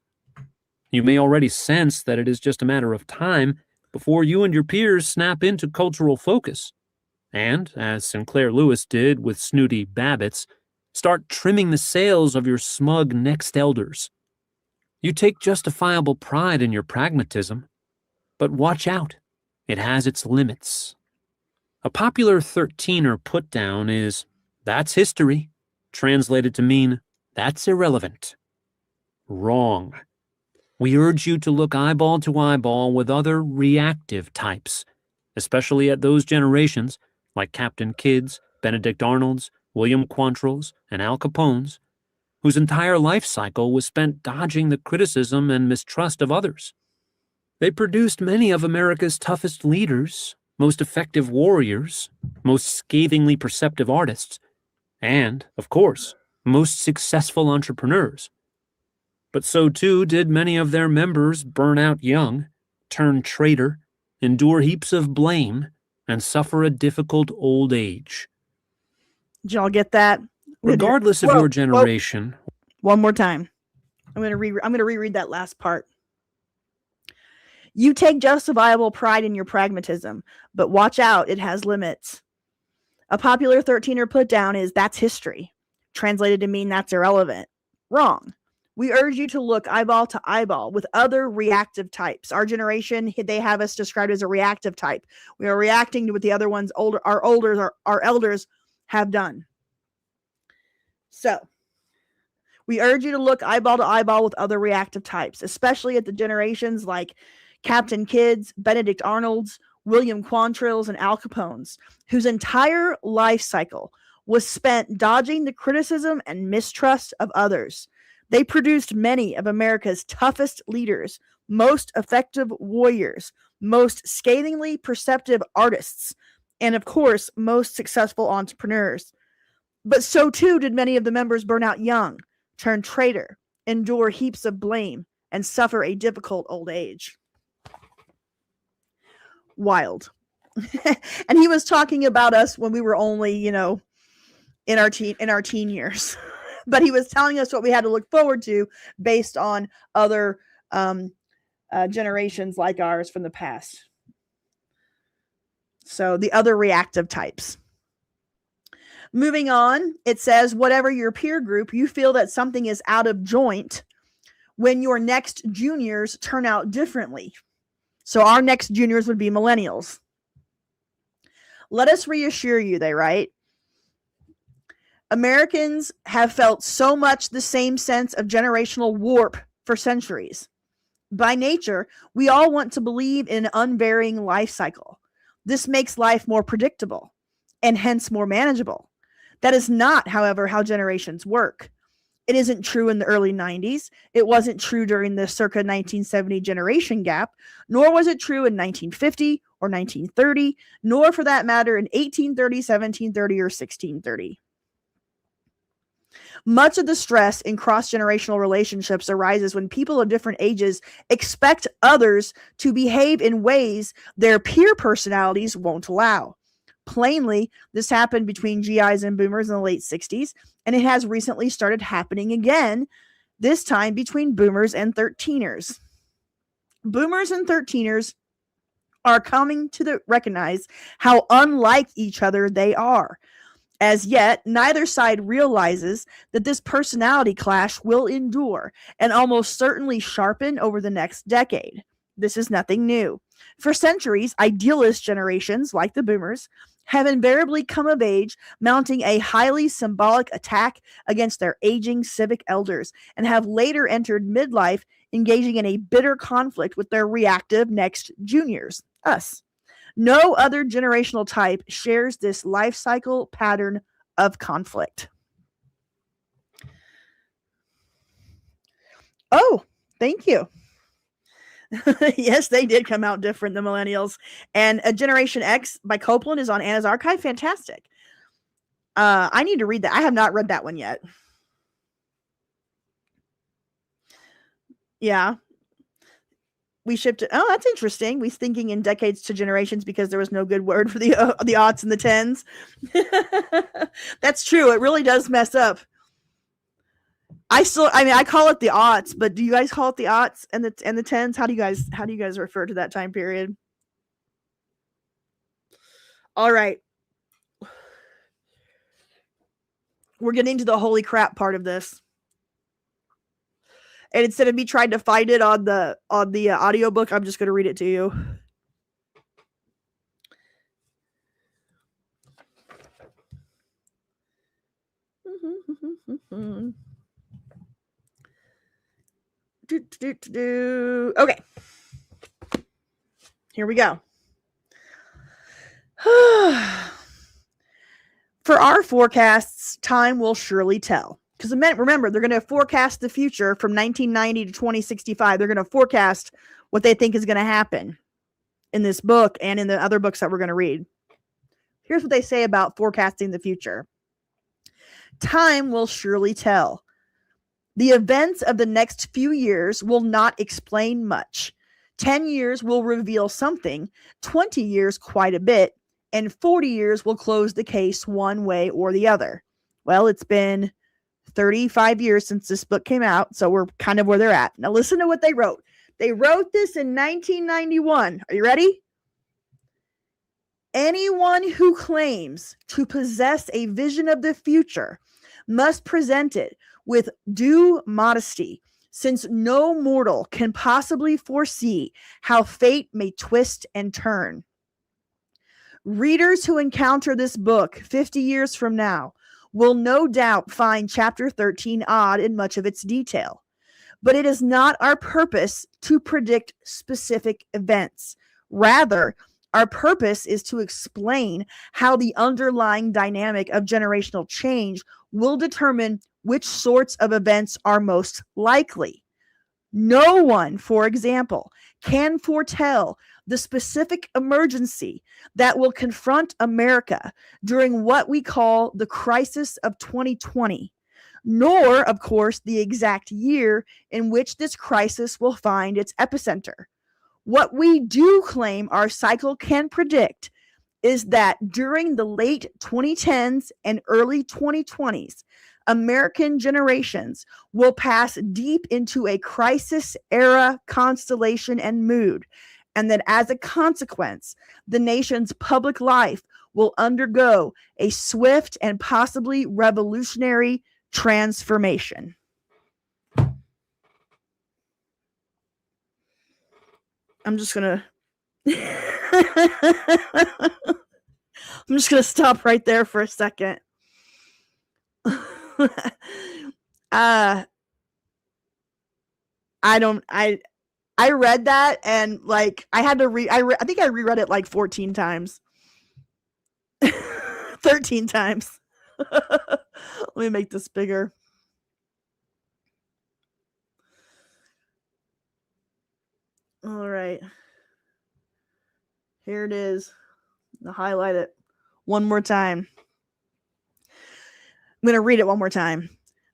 You may already sense that it is just a matter of time before you and your peers snap into cultural focus. And, as Sinclair Lewis did with snooty Babbitts, start trimming the sails of your smug next elders. You take justifiable pride in your pragmatism, but watch out, it has its limits. A popular 13er put-down is, "That's history," translated to mean, "That's irrelevant." Wrong. We urge you to look eyeball to eyeball with other reactive types especially at those generations, like Captain Kidd's, Benedict Arnold's, William Quantrill's, and Al Capone's, whose entire life cycle was spent dodging the criticism and mistrust of others. They produced many of America's toughest leaders, most effective warriors, most scathingly perceptive artists, and, of course, most successful entrepreneurs. But so too did many of their members burn out young, turn traitor, endure heaps of blame, and suffer a difficult old age.
Did y'all get that?
Regardless of your generation.
One more time. I'm going to reread that last part. You take justifiable pride in your pragmatism, but watch out, it has limits. A popular 13er put down is that's history, translated to mean that's irrelevant. Wrong. We urge you to look eyeball to eyeball with other reactive types. Our generation, they have us described as a reactive type. We are reacting to what the other ones, our elders have done. So, we urge you to look eyeball to eyeball with other reactive types, especially at the generations like Captain Kidd's, Benedict Arnold's, William Quantrill's, and Al Capone's, whose entire life cycle was spent dodging the criticism and mistrust of others. They produced many of America's toughest leaders, most effective warriors, most scathingly perceptive artists, and of course, most successful entrepreneurs. But so too did many of the members burn out young, turn traitor, endure heaps of blame, and suffer a difficult old age. Wild. And he was talking about us when we were only, in our teen years. But he was telling us what we had to look forward to based on other generations like ours from the past. So the other reactive types. Moving on, it says, whatever your peer group, you feel that something is out of joint when your next juniors turn out differently. So our next juniors would be millennials. Let us reassure you, they write, Americans have felt so much the same sense of generational warp for centuries. By nature, we all want to believe in an unvarying life cycle. This makes life more predictable and hence more manageable. That is not, however, how generations work. It isn't true in the early 90s. It wasn't true during the circa 1970 generation gap, nor was it true in 1950 or 1930, nor for that matter in 1830, 1730, or 1630. Much of the stress in cross-generational relationships arises when people of different ages expect others to behave in ways their peer personalities won't allow. Plainly, this happened between GIs and boomers in the late 60s, and it has recently started happening again, this time between boomers and 13ers. Boomers and 13ers are coming to recognize how unlike each other they are. As yet, neither side realizes that this personality clash will endure and almost certainly sharpen over the next decade. This is nothing new. For centuries, idealist generations, like the boomers, have invariably come of age mounting a highly symbolic attack against their aging civic elders and have later entered midlife engaging in a bitter conflict with their reactive next juniors, us. No other generational type shares this life cycle pattern of conflict. Oh, thank you. Yes, they did come out different, the millennials. And Generation X by Copeland is on Anna's Archive. Fantastic. I need to read that. I have not read that one yet. Yeah. We shipped it. Oh, that's interesting. We thinking in decades to generations because there was no good word for the aughts and the tens. That's true. It really does mess up. I call it the aughts, but do you guys call it the aughts and the tens? How do you guys refer to that time period? All right. We're getting to the holy crap part of this. And instead of me trying to find it on the audiobook, I'm just going to read it to you. Okay. Here we go. For our forecasts, time will surely tell. Because remember, they're going to forecast the future from 1990 to 2065. They're going to forecast what they think is going to happen in this book and in the other books that we're going to read. Here's what they say about forecasting the future. Time will surely tell. The events of the next few years will not explain much. 10 years will reveal something, 20 years quite a bit, and 40 years will close the case one way or the other. Well, it's been 35 years since this book came out, so we're kind of where they're at. Now listen to what they wrote. They wrote this in 1991. Are you ready? Anyone who claims to possess a vision of the future must present it with due modesty, since no mortal can possibly foresee how fate may twist and turn. Readers who encounter this book 50 years from now will no doubt find chapter 13 odd in much of its detail. But it is not our purpose to predict specific events. Rather, our purpose is to explain how the underlying dynamic of generational change will determine which sorts of events are most likely. No one, for example, can foretell the specific emergency that will confront America during what we call the crisis of 2020, nor, of course, the exact year in which this crisis will find its epicenter. What we do claim our cycle can predict is that during the late 2010s and early 2020s, American generations will pass deep into a crisis era constellation and mood, and that as a consequence, the nation's public life will undergo a swift and possibly revolutionary transformation. I'm just gonna stop right there for a second. I read that and like I had to I think I reread it like 14 times. 13 times. Let me make this bigger. All right. Here it is. I'll highlight it one more time. I'm going to read it one more time.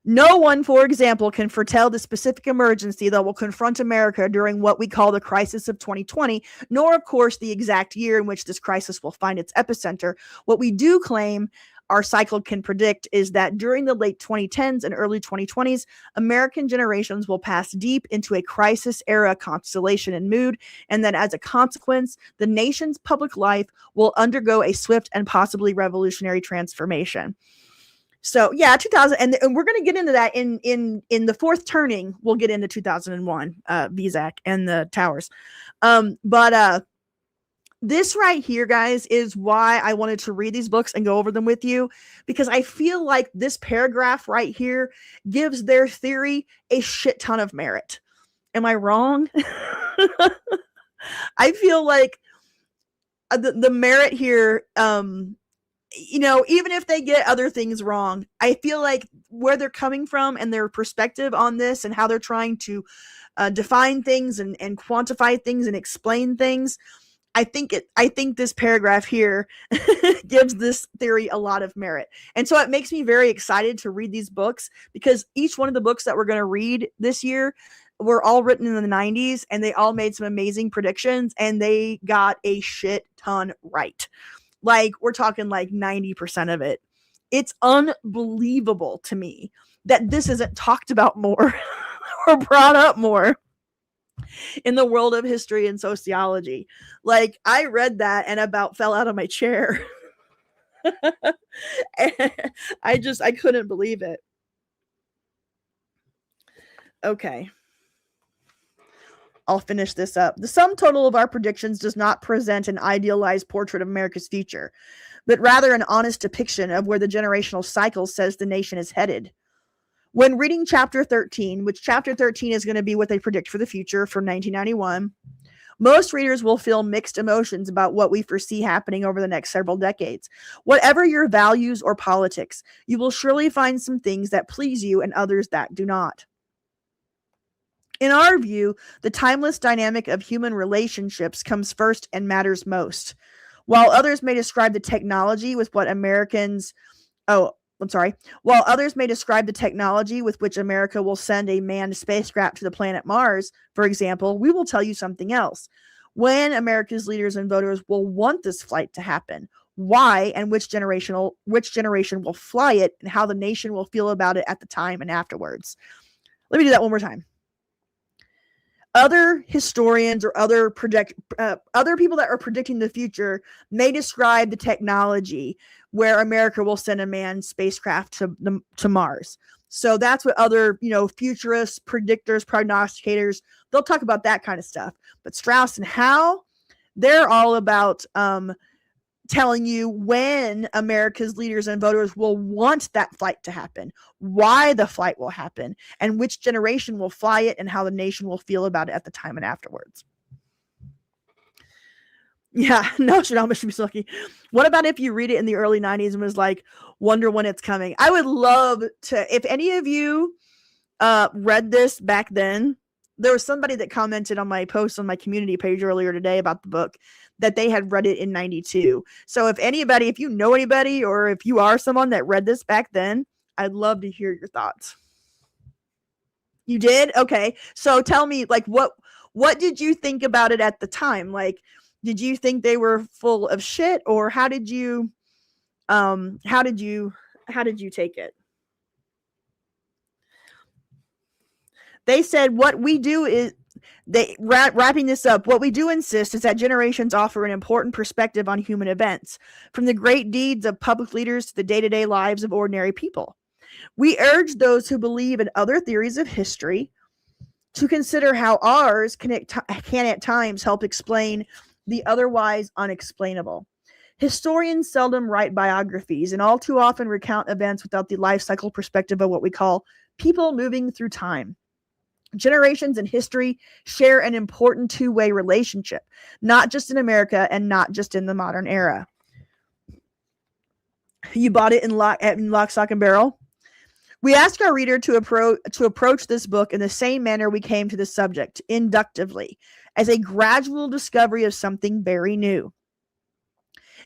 No one, for example, can foretell the specific emergency that will confront America during what we call the crisis of 2020, nor, of course, the exact year in which this crisis will find its epicenter. What we do claim our cycle can predict is that during the late 2010s and early 2020s, American generations will pass deep into a crisis era constellation and mood, and that as a consequence, the nation's public life will undergo a swift and possibly revolutionary transformation. So yeah, 2000, and we're going to get into that in the fourth turning. We'll get into 2001, Vizak and the towers. But this right here, guys, is why I wanted to read these books and go over them with you, because I feel like this paragraph right here gives their theory a shit ton of merit. Am I wrong? I feel like the merit here, you know, even if they get other things wrong, I feel like where they're coming from and their perspective on this and how they're trying to define things and quantify things and explain things, I think this paragraph here gives this theory a lot of merit. And so it makes me very excited to read these books, because each one of the books that we're going to read this year were all written in the 90s, and they all made some amazing predictions, and they got a shit ton right. Like, we're talking like 90% of it. It's unbelievable to me that this isn't talked about more or brought up more in the world of history and sociology. Like, I read that and about fell out of my chair. I couldn't believe it. Okay. I'll finish this up. The sum total of our predictions does not present an idealized portrait of America's future, but rather an honest depiction of where the generational cycle says the nation is headed. When reading chapter 13, which chapter 13 is going to be what they predict for the future for 1991, Most readers will feel mixed emotions about what we foresee happening over the next several decades. Whatever your values or politics, you will surely find some things that please you and others that do not. In our view, the timeless dynamic of human relationships comes first and matters most. While others may describe the technology with what Americans, oh, I'm sorry. While others may describe the technology with which America will send a manned spacecraft to the planet Mars, for example, we will tell you something else. When America's leaders and voters will want this flight to happen, why and which generation will fly it, and how the nation will feel about it at the time and afterwards. Let me do that one more time. Other historians or other people that are predicting the future may describe the technology where America will send a manned spacecraft to Mars. So that's what other, futurists, predictors, prognosticators, they'll talk about that kind of stuff. But Strauss and Howe, they're all about telling you when America's leaders and voters will want that flight to happen, why the flight will happen, and which generation will fly it, and how the nation will feel about it at the time and afterwards. Yeah, no, Shadama should be so lucky. What about if you read it in the early 90s and was like, wonder when it's coming? I would love to, if any of you read this back then, there was somebody that commented on my post on my community page earlier today about the book that they had read it in 92. So if you know anybody, or if you are someone that read this back then, I'd love to hear your thoughts. You did? Okay. So tell me, like, what did you think about it at the time? Like, did you think they were full of shit, or how did you take it? They said what we do is, wrapping this up, what we do insist is that generations offer an important perspective on human events, from the great deeds of public leaders to the day-to-day lives of ordinary people. We urge those who believe in other theories of history to consider how ours can at times help explain the otherwise unexplainable. Historians seldom write biographies, and all too often recount events without the life cycle perspective of what we call people moving through time. Generations in history share an important two-way relationship, not just in America and not just in the modern era. You bought it in lock, stock, and barrel? We ask our reader to approach this book in the same manner we came to the subject, inductively, as a gradual discovery of something very new.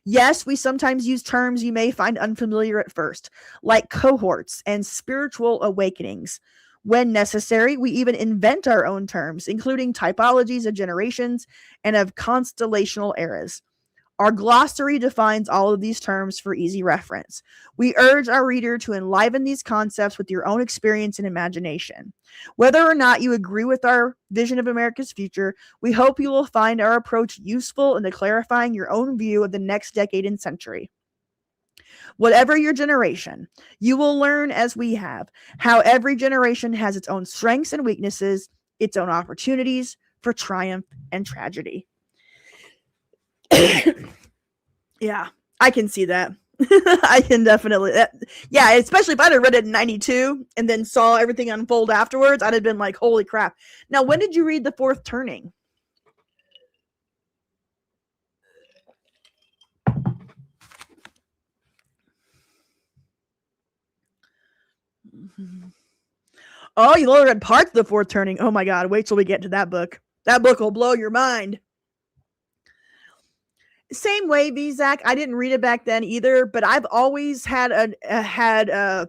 Yes, we sometimes use terms you may find unfamiliar at first, like cohorts and spiritual awakenings. When necessary, we even invent our own terms, including typologies of generations and of constellational eras. Our glossary defines all of these terms for easy reference. We urge our reader to enliven these concepts with your own experience and imagination. Whether or not you agree with our vision of America's future, we hope you will find our approach useful in clarifying your own view of the next decade and century. Whatever your generation, you will learn, as we have, how every generation has its own strengths and weaknesses, its own opportunities for triumph and tragedy. Yeah, I can see that. I can definitely. Yeah, especially if I'd have read it in 92 and then saw everything unfold afterwards, I'd have been like, holy crap. Now, when did you read The Fourth Turning? Oh, you only read parts of The Fourth Turning. Oh my God, wait till we get to that book. That book will blow your mind. Same way, Zach. I didn't read it back then either, but I've always had a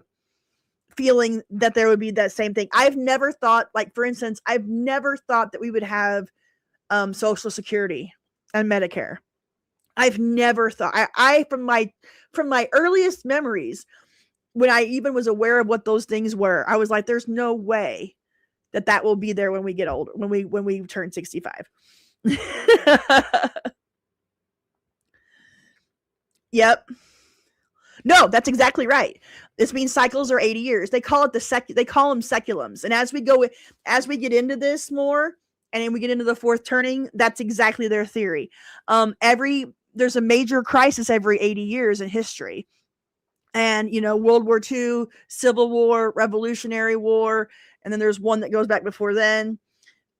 feeling that there would be that same thing. I've never thought, like, for instance, I've never thought that we would have Social Security and Medicare. I've never thought. I from my earliest memories, when I even was aware of what those things were, I was like, there's no way that will be there when we get older, when we turn 65. Yep. No, that's exactly right. This means cycles are 80 years. They call it they call them seculums. And as we get into this more, and then we get into The Fourth Turning, that's exactly their theory. There's a major crisis every 80 years in history. And, World War II, Civil War, Revolutionary War, and then there's one that goes back before then.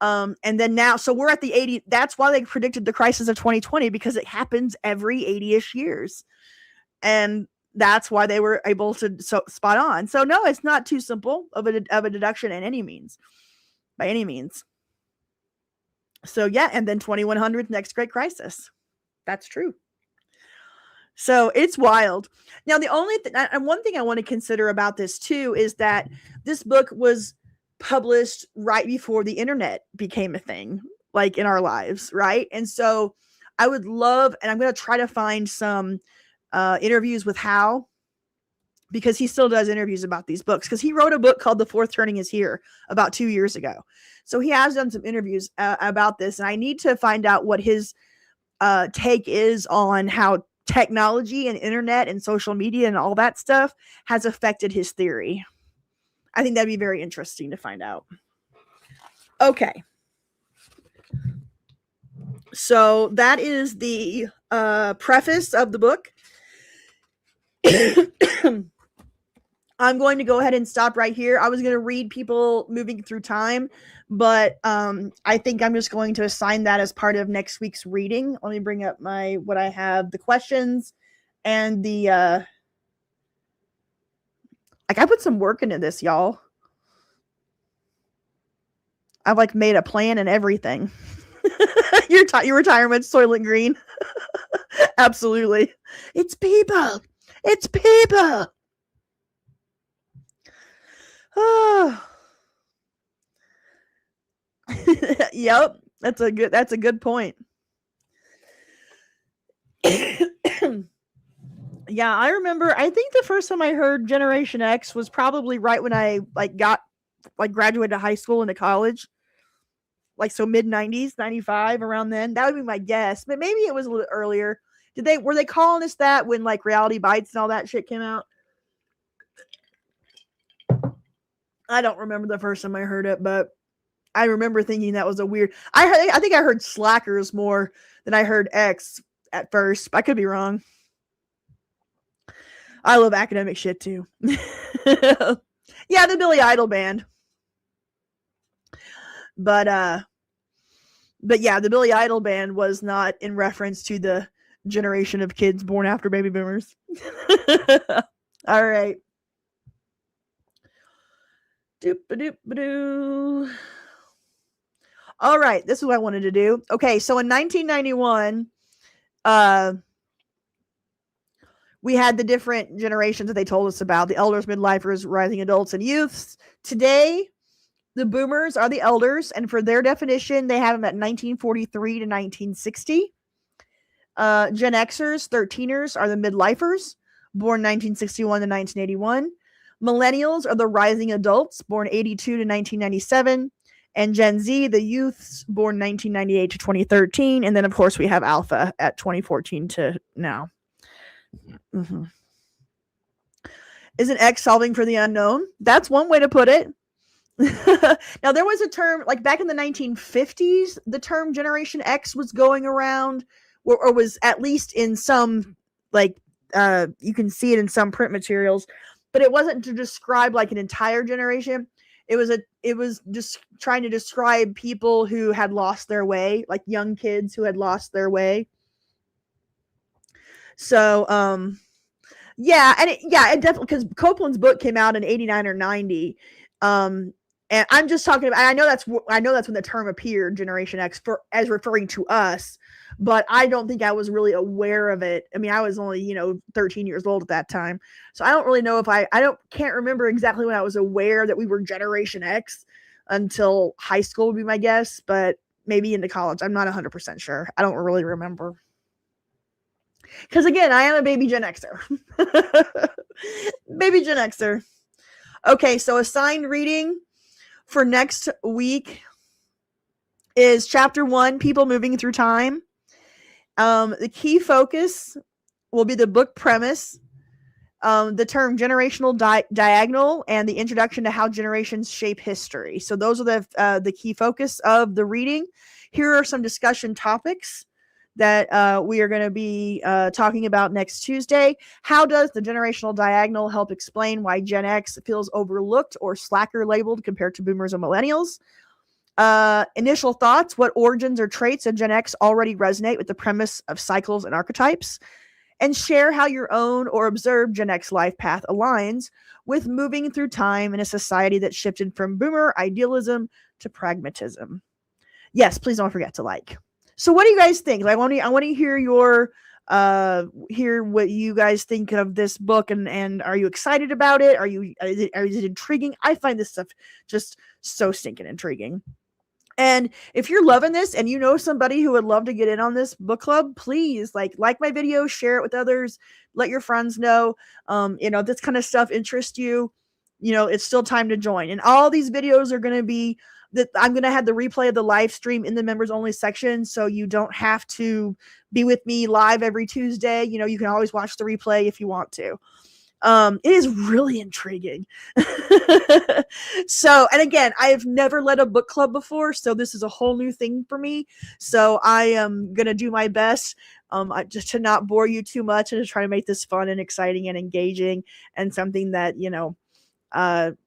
And then now, so we're at the 80. That's why they predicted the crisis of 2020, because it happens every 80-ish years. And that's why they were able to spot on. So no, it's not too simple of a deduction by any means. So yeah, and then 2100, next great crisis. That's true. So it's wild. Now, the only and one thing I want to consider about this too is that this book was published right before the internet became a thing, like in our lives, right? And so I would love, and I'm going to try to find some interviews with Howe, because he still does interviews about these books, because he wrote a book called The Fourth Turning is Here about 2 years ago. So he has done some interviews about this, and I need to find out what his take is on how technology and internet and social media and all that stuff has affected his theory. I think that'd be very interesting to find out. Okay. So that is the preface of the book. I'm going to go ahead and stop right here. I was going to read People Moving Through Time, but I think I'm just going to assign that as part of next week's reading. Let me bring up what I have, the questions and the I put some work into this, y'all. I've made a plan and everything. Your retirement's Soylent Green. Absolutely. It's people. It's people. Oh. Yep, that's a good point. Yeah, I remember, I think the first time I heard Generation X was probably right when I graduated high school into college. So mid 90s, 95, around then. That would be my guess, but maybe it was a little earlier. Were they calling us that when Reality Bites and all that shit came out? I don't remember the first time I heard it, but I remember thinking that was a weird. I think I heard Slackers more than I heard X at first. I could be wrong. I love academic shit too. Yeah, the Billy Idol band. But yeah, the Billy Idol band was not in reference to the generation of kids born after baby boomers. All right. Doop-a-doop-a-doo. All right, this is what I wanted to do. Okay, so in 1991, we had the different generations that they told us about: the elders, midlifers, rising adults, and youths. Today, the boomers are the elders, and for their definition, they have them at 1943 to 1960. Gen Xers, 13ers, are the midlifers, born 1961 to 1981. Millennials are the rising adults, born 82 to 1997. And Gen Z, the youths, born 1998 to 2013. And then, of course, we have Alpha at 2014 to now. Mm-hmm. Isn't X solving for the unknown? That's one way to put it. Now, there was a term, back in the 1950s, the term Generation X was going around, or was at least in some, you can see it in some print materials, but it wasn't to describe an entire generation. It was just trying to describe people who had lost their way, young kids who had lost their way. So, yeah, and it definitely, because Copeland's book came out in 89 or 90. And I'm just talking about, I know that's when the term appeared, Generation X, as referring to us, but I don't think I was really aware of it. I mean, I was only, 13 years old at that time. So I don't really know if can't remember exactly when I was aware that we were Generation X until high school would be my guess, but maybe into college. I'm not 100% sure. I don't really remember. Because again, I am a baby Gen Xer. Baby Gen Xer. Okay, so assigned reading for next week is Chapter 1, People Moving Through Time. The key focus will be the book premise, the term generational diagonal, and the introduction to how generations shape history. So those are the key focus of the reading. Here are some discussion topics that we are going to be talking about next Tuesday. How does the generational diagonal help explain why Gen X feels overlooked or slacker labeled compared to boomers and millennials? Initial thoughts: what origins or traits of Gen X already resonate with the premise of cycles and archetypes? And share how your own or observed Gen X life path aligns with moving through time in a society that shifted from boomer idealism to pragmatism. Yes, please don't forget to like. So what do you guys think? I want to hear your hear what you guys think of this book, and are you excited about it? Is it intriguing? I find this stuff just so stinking intriguing. And if you're loving this and you know somebody who would love to get in on this book club, please like my video, share it with others, let your friends know. This kind of stuff interests you. It's still time to join. And all these videos are going to be that I'm going to have the replay of the live stream in the members only section. So you don't have to be with me live every Tuesday. You can always watch the replay if you want to. It is really intriguing. So, and again, I have never led a book club before, so this is a whole new thing for me. So I am going to do my best just to not bore you too much and to try to make this fun and exciting and engaging and something that,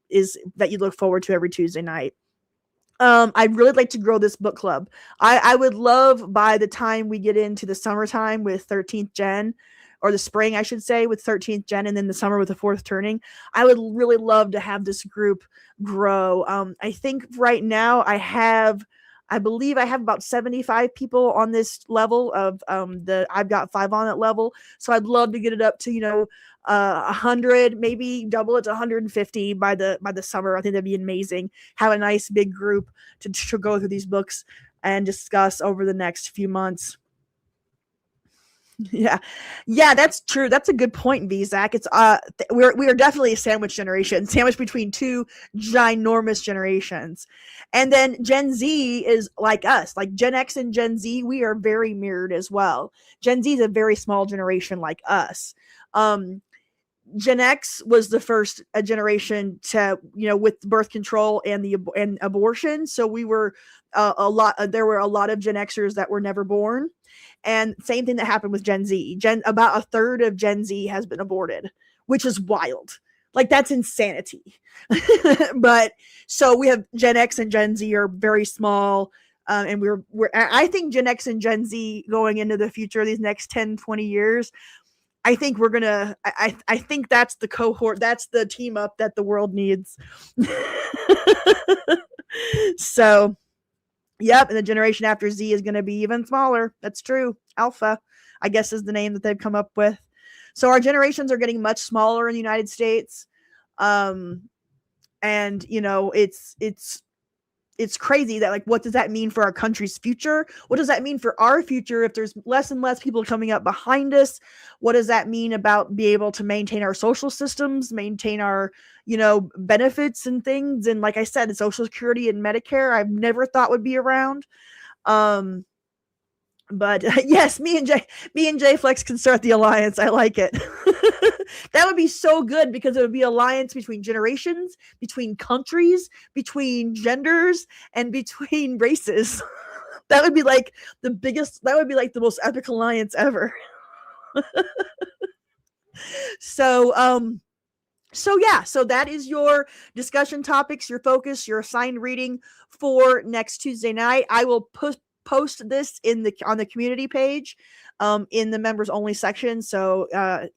is that you look forward to every Tuesday night. I'd really like to grow this book club. I would love, by the time we get into the summertime with 13th Gen, or the spring, I should say, with 13th Gen, and then the summer with the 4th Turning, I would really love to have this group grow. I think right now I believe I have about 75 people on this level of I've got 5 on that level. So I'd love to get it up to, 100, maybe double it to 150 by the summer. I think that'd be amazing. Have a nice big group to go through these books and discuss over the next few months. Yeah, that's true. That's a good point, V. Zach. It's we are definitely a sandwich generation, sandwiched between two ginormous generations, and then Gen Z is like us, like Gen X and Gen Z. We are very mirrored as well. Gen Z is a very small generation like us. Gen X was the first generation to, with birth control and abortion. So we were there were a lot of Gen Xers that were never born. And same thing that happened with Gen Z. About a third of Gen Z has been aborted, which is wild. Like, that's insanity. But so we have Gen X and Gen Z are very small. And I think Gen X and Gen Z going into the future, these next 10, 20 years, I think we're gonna. I think that's the cohort. That's the team up that the world needs. So, yep. And the generation after Z is gonna be even smaller. That's true. Alpha, I guess, is the name that they've come up with. So our generations are getting much smaller in the United States, and it's crazy that, like, what does that mean for our country's future? What does that mean for our future if there's less and less people coming up behind us? What does that mean about being able to maintain our social systems, maintain our, benefits and things? And like I said, Social Security and Medicare, I've never thought would be around. But yes, me and J Flex can start the alliance. I like it. That would be so good because it would be alliance between generations, between countries, between genders, and between races. That would be like the biggest. That would be like the most epic alliance ever. So yeah, so that is your discussion topics, your focus, your assigned reading for next Tuesday night. I will post this on the community page in the members only section, so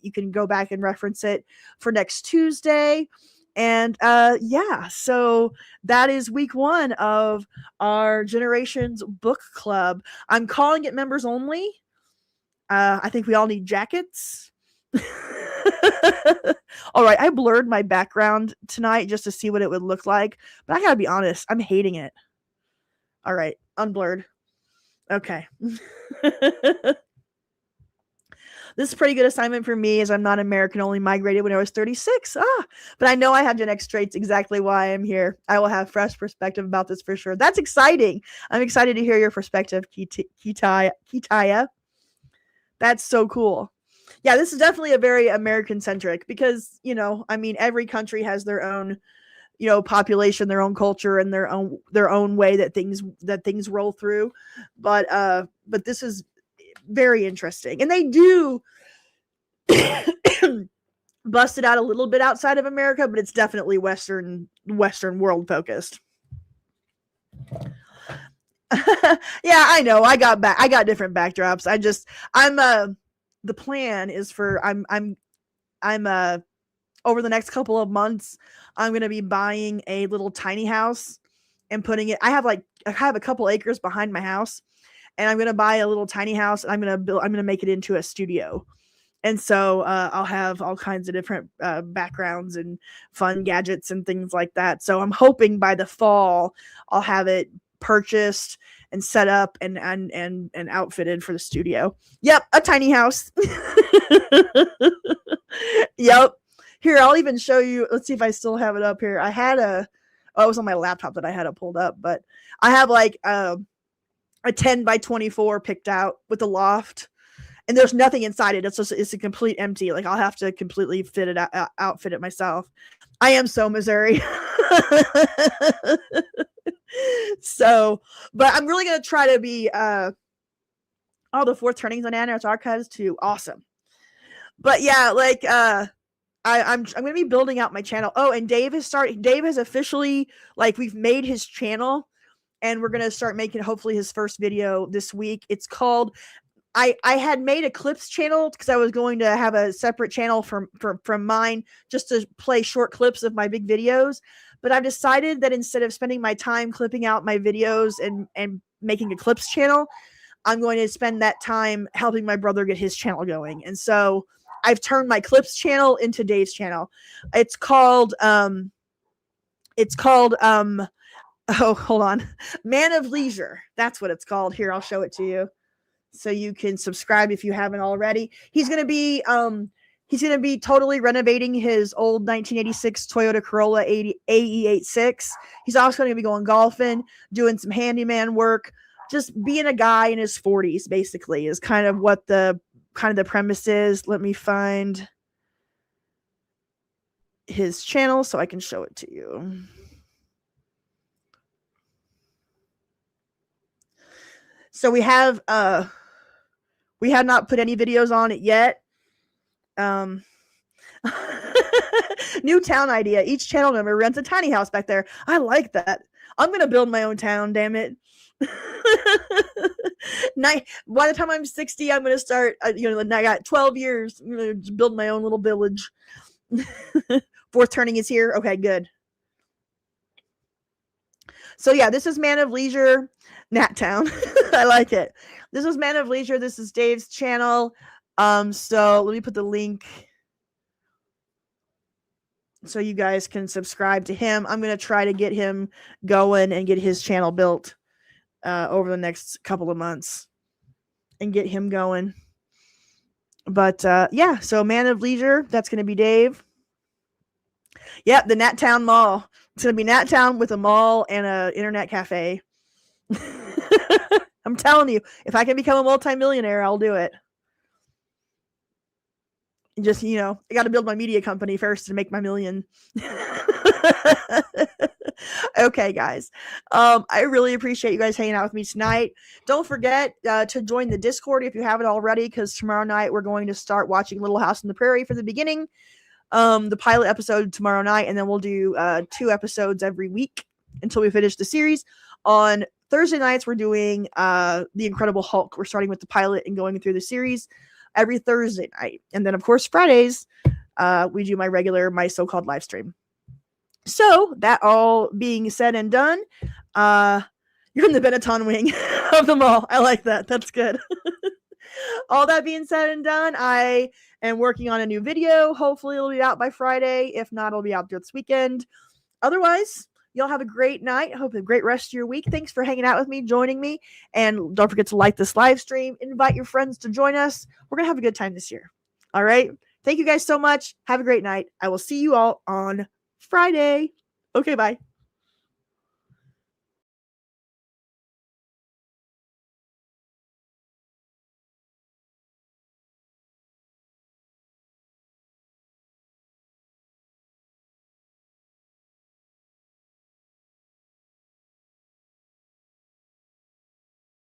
you can go back and reference it for next Tuesday. And yeah, so that is week 1 of our Generations book club. I'm calling it members only. I think we all need jackets. All right, I blurred my background tonight just to see what it would look like, but I gotta be honest, I'm hating it. All right, unblurred. Okay. This is a pretty good assignment for me, as I'm not American, only migrated when I was 36. But I know I have Gen X traits, exactly why I'm here. I will have fresh perspective about this for sure. That's exciting. I'm excited to hear your perspective, Kitaya. That's so cool. Yeah, this is definitely a very American-centric because, every country has their own, population, their own culture, and their own way that things roll through. But this is very interesting, and they do bust it out a little bit outside of America, but it's definitely Western world focused. Yeah, I know. I got different backdrops. I'm the plan is for I'm over the next couple of months, I'm going to be buying a little tiny house and putting it. I have a couple acres behind my house, and I'm going to buy a little tiny house, and I'm going to make it into a studio. And so I'll have all kinds of different backgrounds and fun gadgets and things like that. So I'm hoping by the fall I'll have it purchased and set up and outfitted for the studio. Yep, a tiny house. Yep. Here, I'll even show you. Let's see if I still have it up here. It was on my laptop that I had it pulled up, but I have like a 10 by 24 picked out with a loft, and there's nothing inside it. It's a complete empty. Like I'll have to completely outfit it myself. I am so Missouri. So, but I'm really gonna try to be all the fourth turnings on Anarch's Archives too. Awesome. But yeah, like I'm gonna be building out my channel. Oh, and Dave has officially, like, we've made his channel, and we're gonna start making hopefully his first video this week. It's called I had made a clips channel because I was going to have a separate channel from mine just to play short clips of my big videos. But I've decided that instead of spending my time clipping out my videos and making a clips channel, I'm going to spend that time helping my brother get his channel going. And so I've turned my clips channel into Dave's channel. It's called oh, hold on. Man of Leisure. That's what it's called. Here, I'll show it to you so you can subscribe if you haven't already. He's going to be totally renovating his old 1986 Toyota Corolla AE86. He's also going to be going golfing, doing some handyman work, just being a guy in his 40s basically is kind of what the premise is. Let me find his channel so I can show it to you. So we have not put any videos on it yet. New town idea. Each channel member rents a tiny house back there. I like that. I'm gonna build my own town, damn it. By the time I'm 60, I'm gonna start. I got 12 years. I'm gonna build my own little village. Fourth turning is here. Okay, good. So yeah, this is Man of Leisure, Nat Town. I like it. This is Man of Leisure. This is Dave's channel. So let me put the link so you guys can subscribe to him. I'm gonna try to get him going and get his channel built over the next couple of months and get him going. But yeah, so Man of Leisure, that's gonna be Dave. Yep, the Nat Town Mall. It's gonna be Nat Town with a mall and a internet cafe. I'm telling you, if I can become a multimillionaire, I'll do it. Just, I got to build my media company first to make my million. Okay, guys. I really appreciate you guys hanging out with me tonight. Don't forget to join the Discord if you haven't already, because tomorrow night we're going to start watching Little House on the Prairie for the beginning. The pilot episode tomorrow night, and then we'll do 2 episodes every week until we finish the series. On Thursday nights, we're doing The Incredible Hulk. We're starting with the pilot and going through the series every Thursday night. And then, of course, Fridays, we do my so-called live stream. So, that all being said and done, you're in the Benetton wing of the mall. I like that. That's good. All that being said and done, I am working on a new video. Hopefully, it'll be out by Friday. If not, it'll be out this weekend. Otherwise, y'all have a great night. I hope a great rest of your week. Thanks for hanging out with me, joining me. And don't forget to like this live stream. Invite your friends to join us. We're going to have a good time this year. All right. Thank you guys so much. Have a great night. I will see you all on Friday. Okay, bye.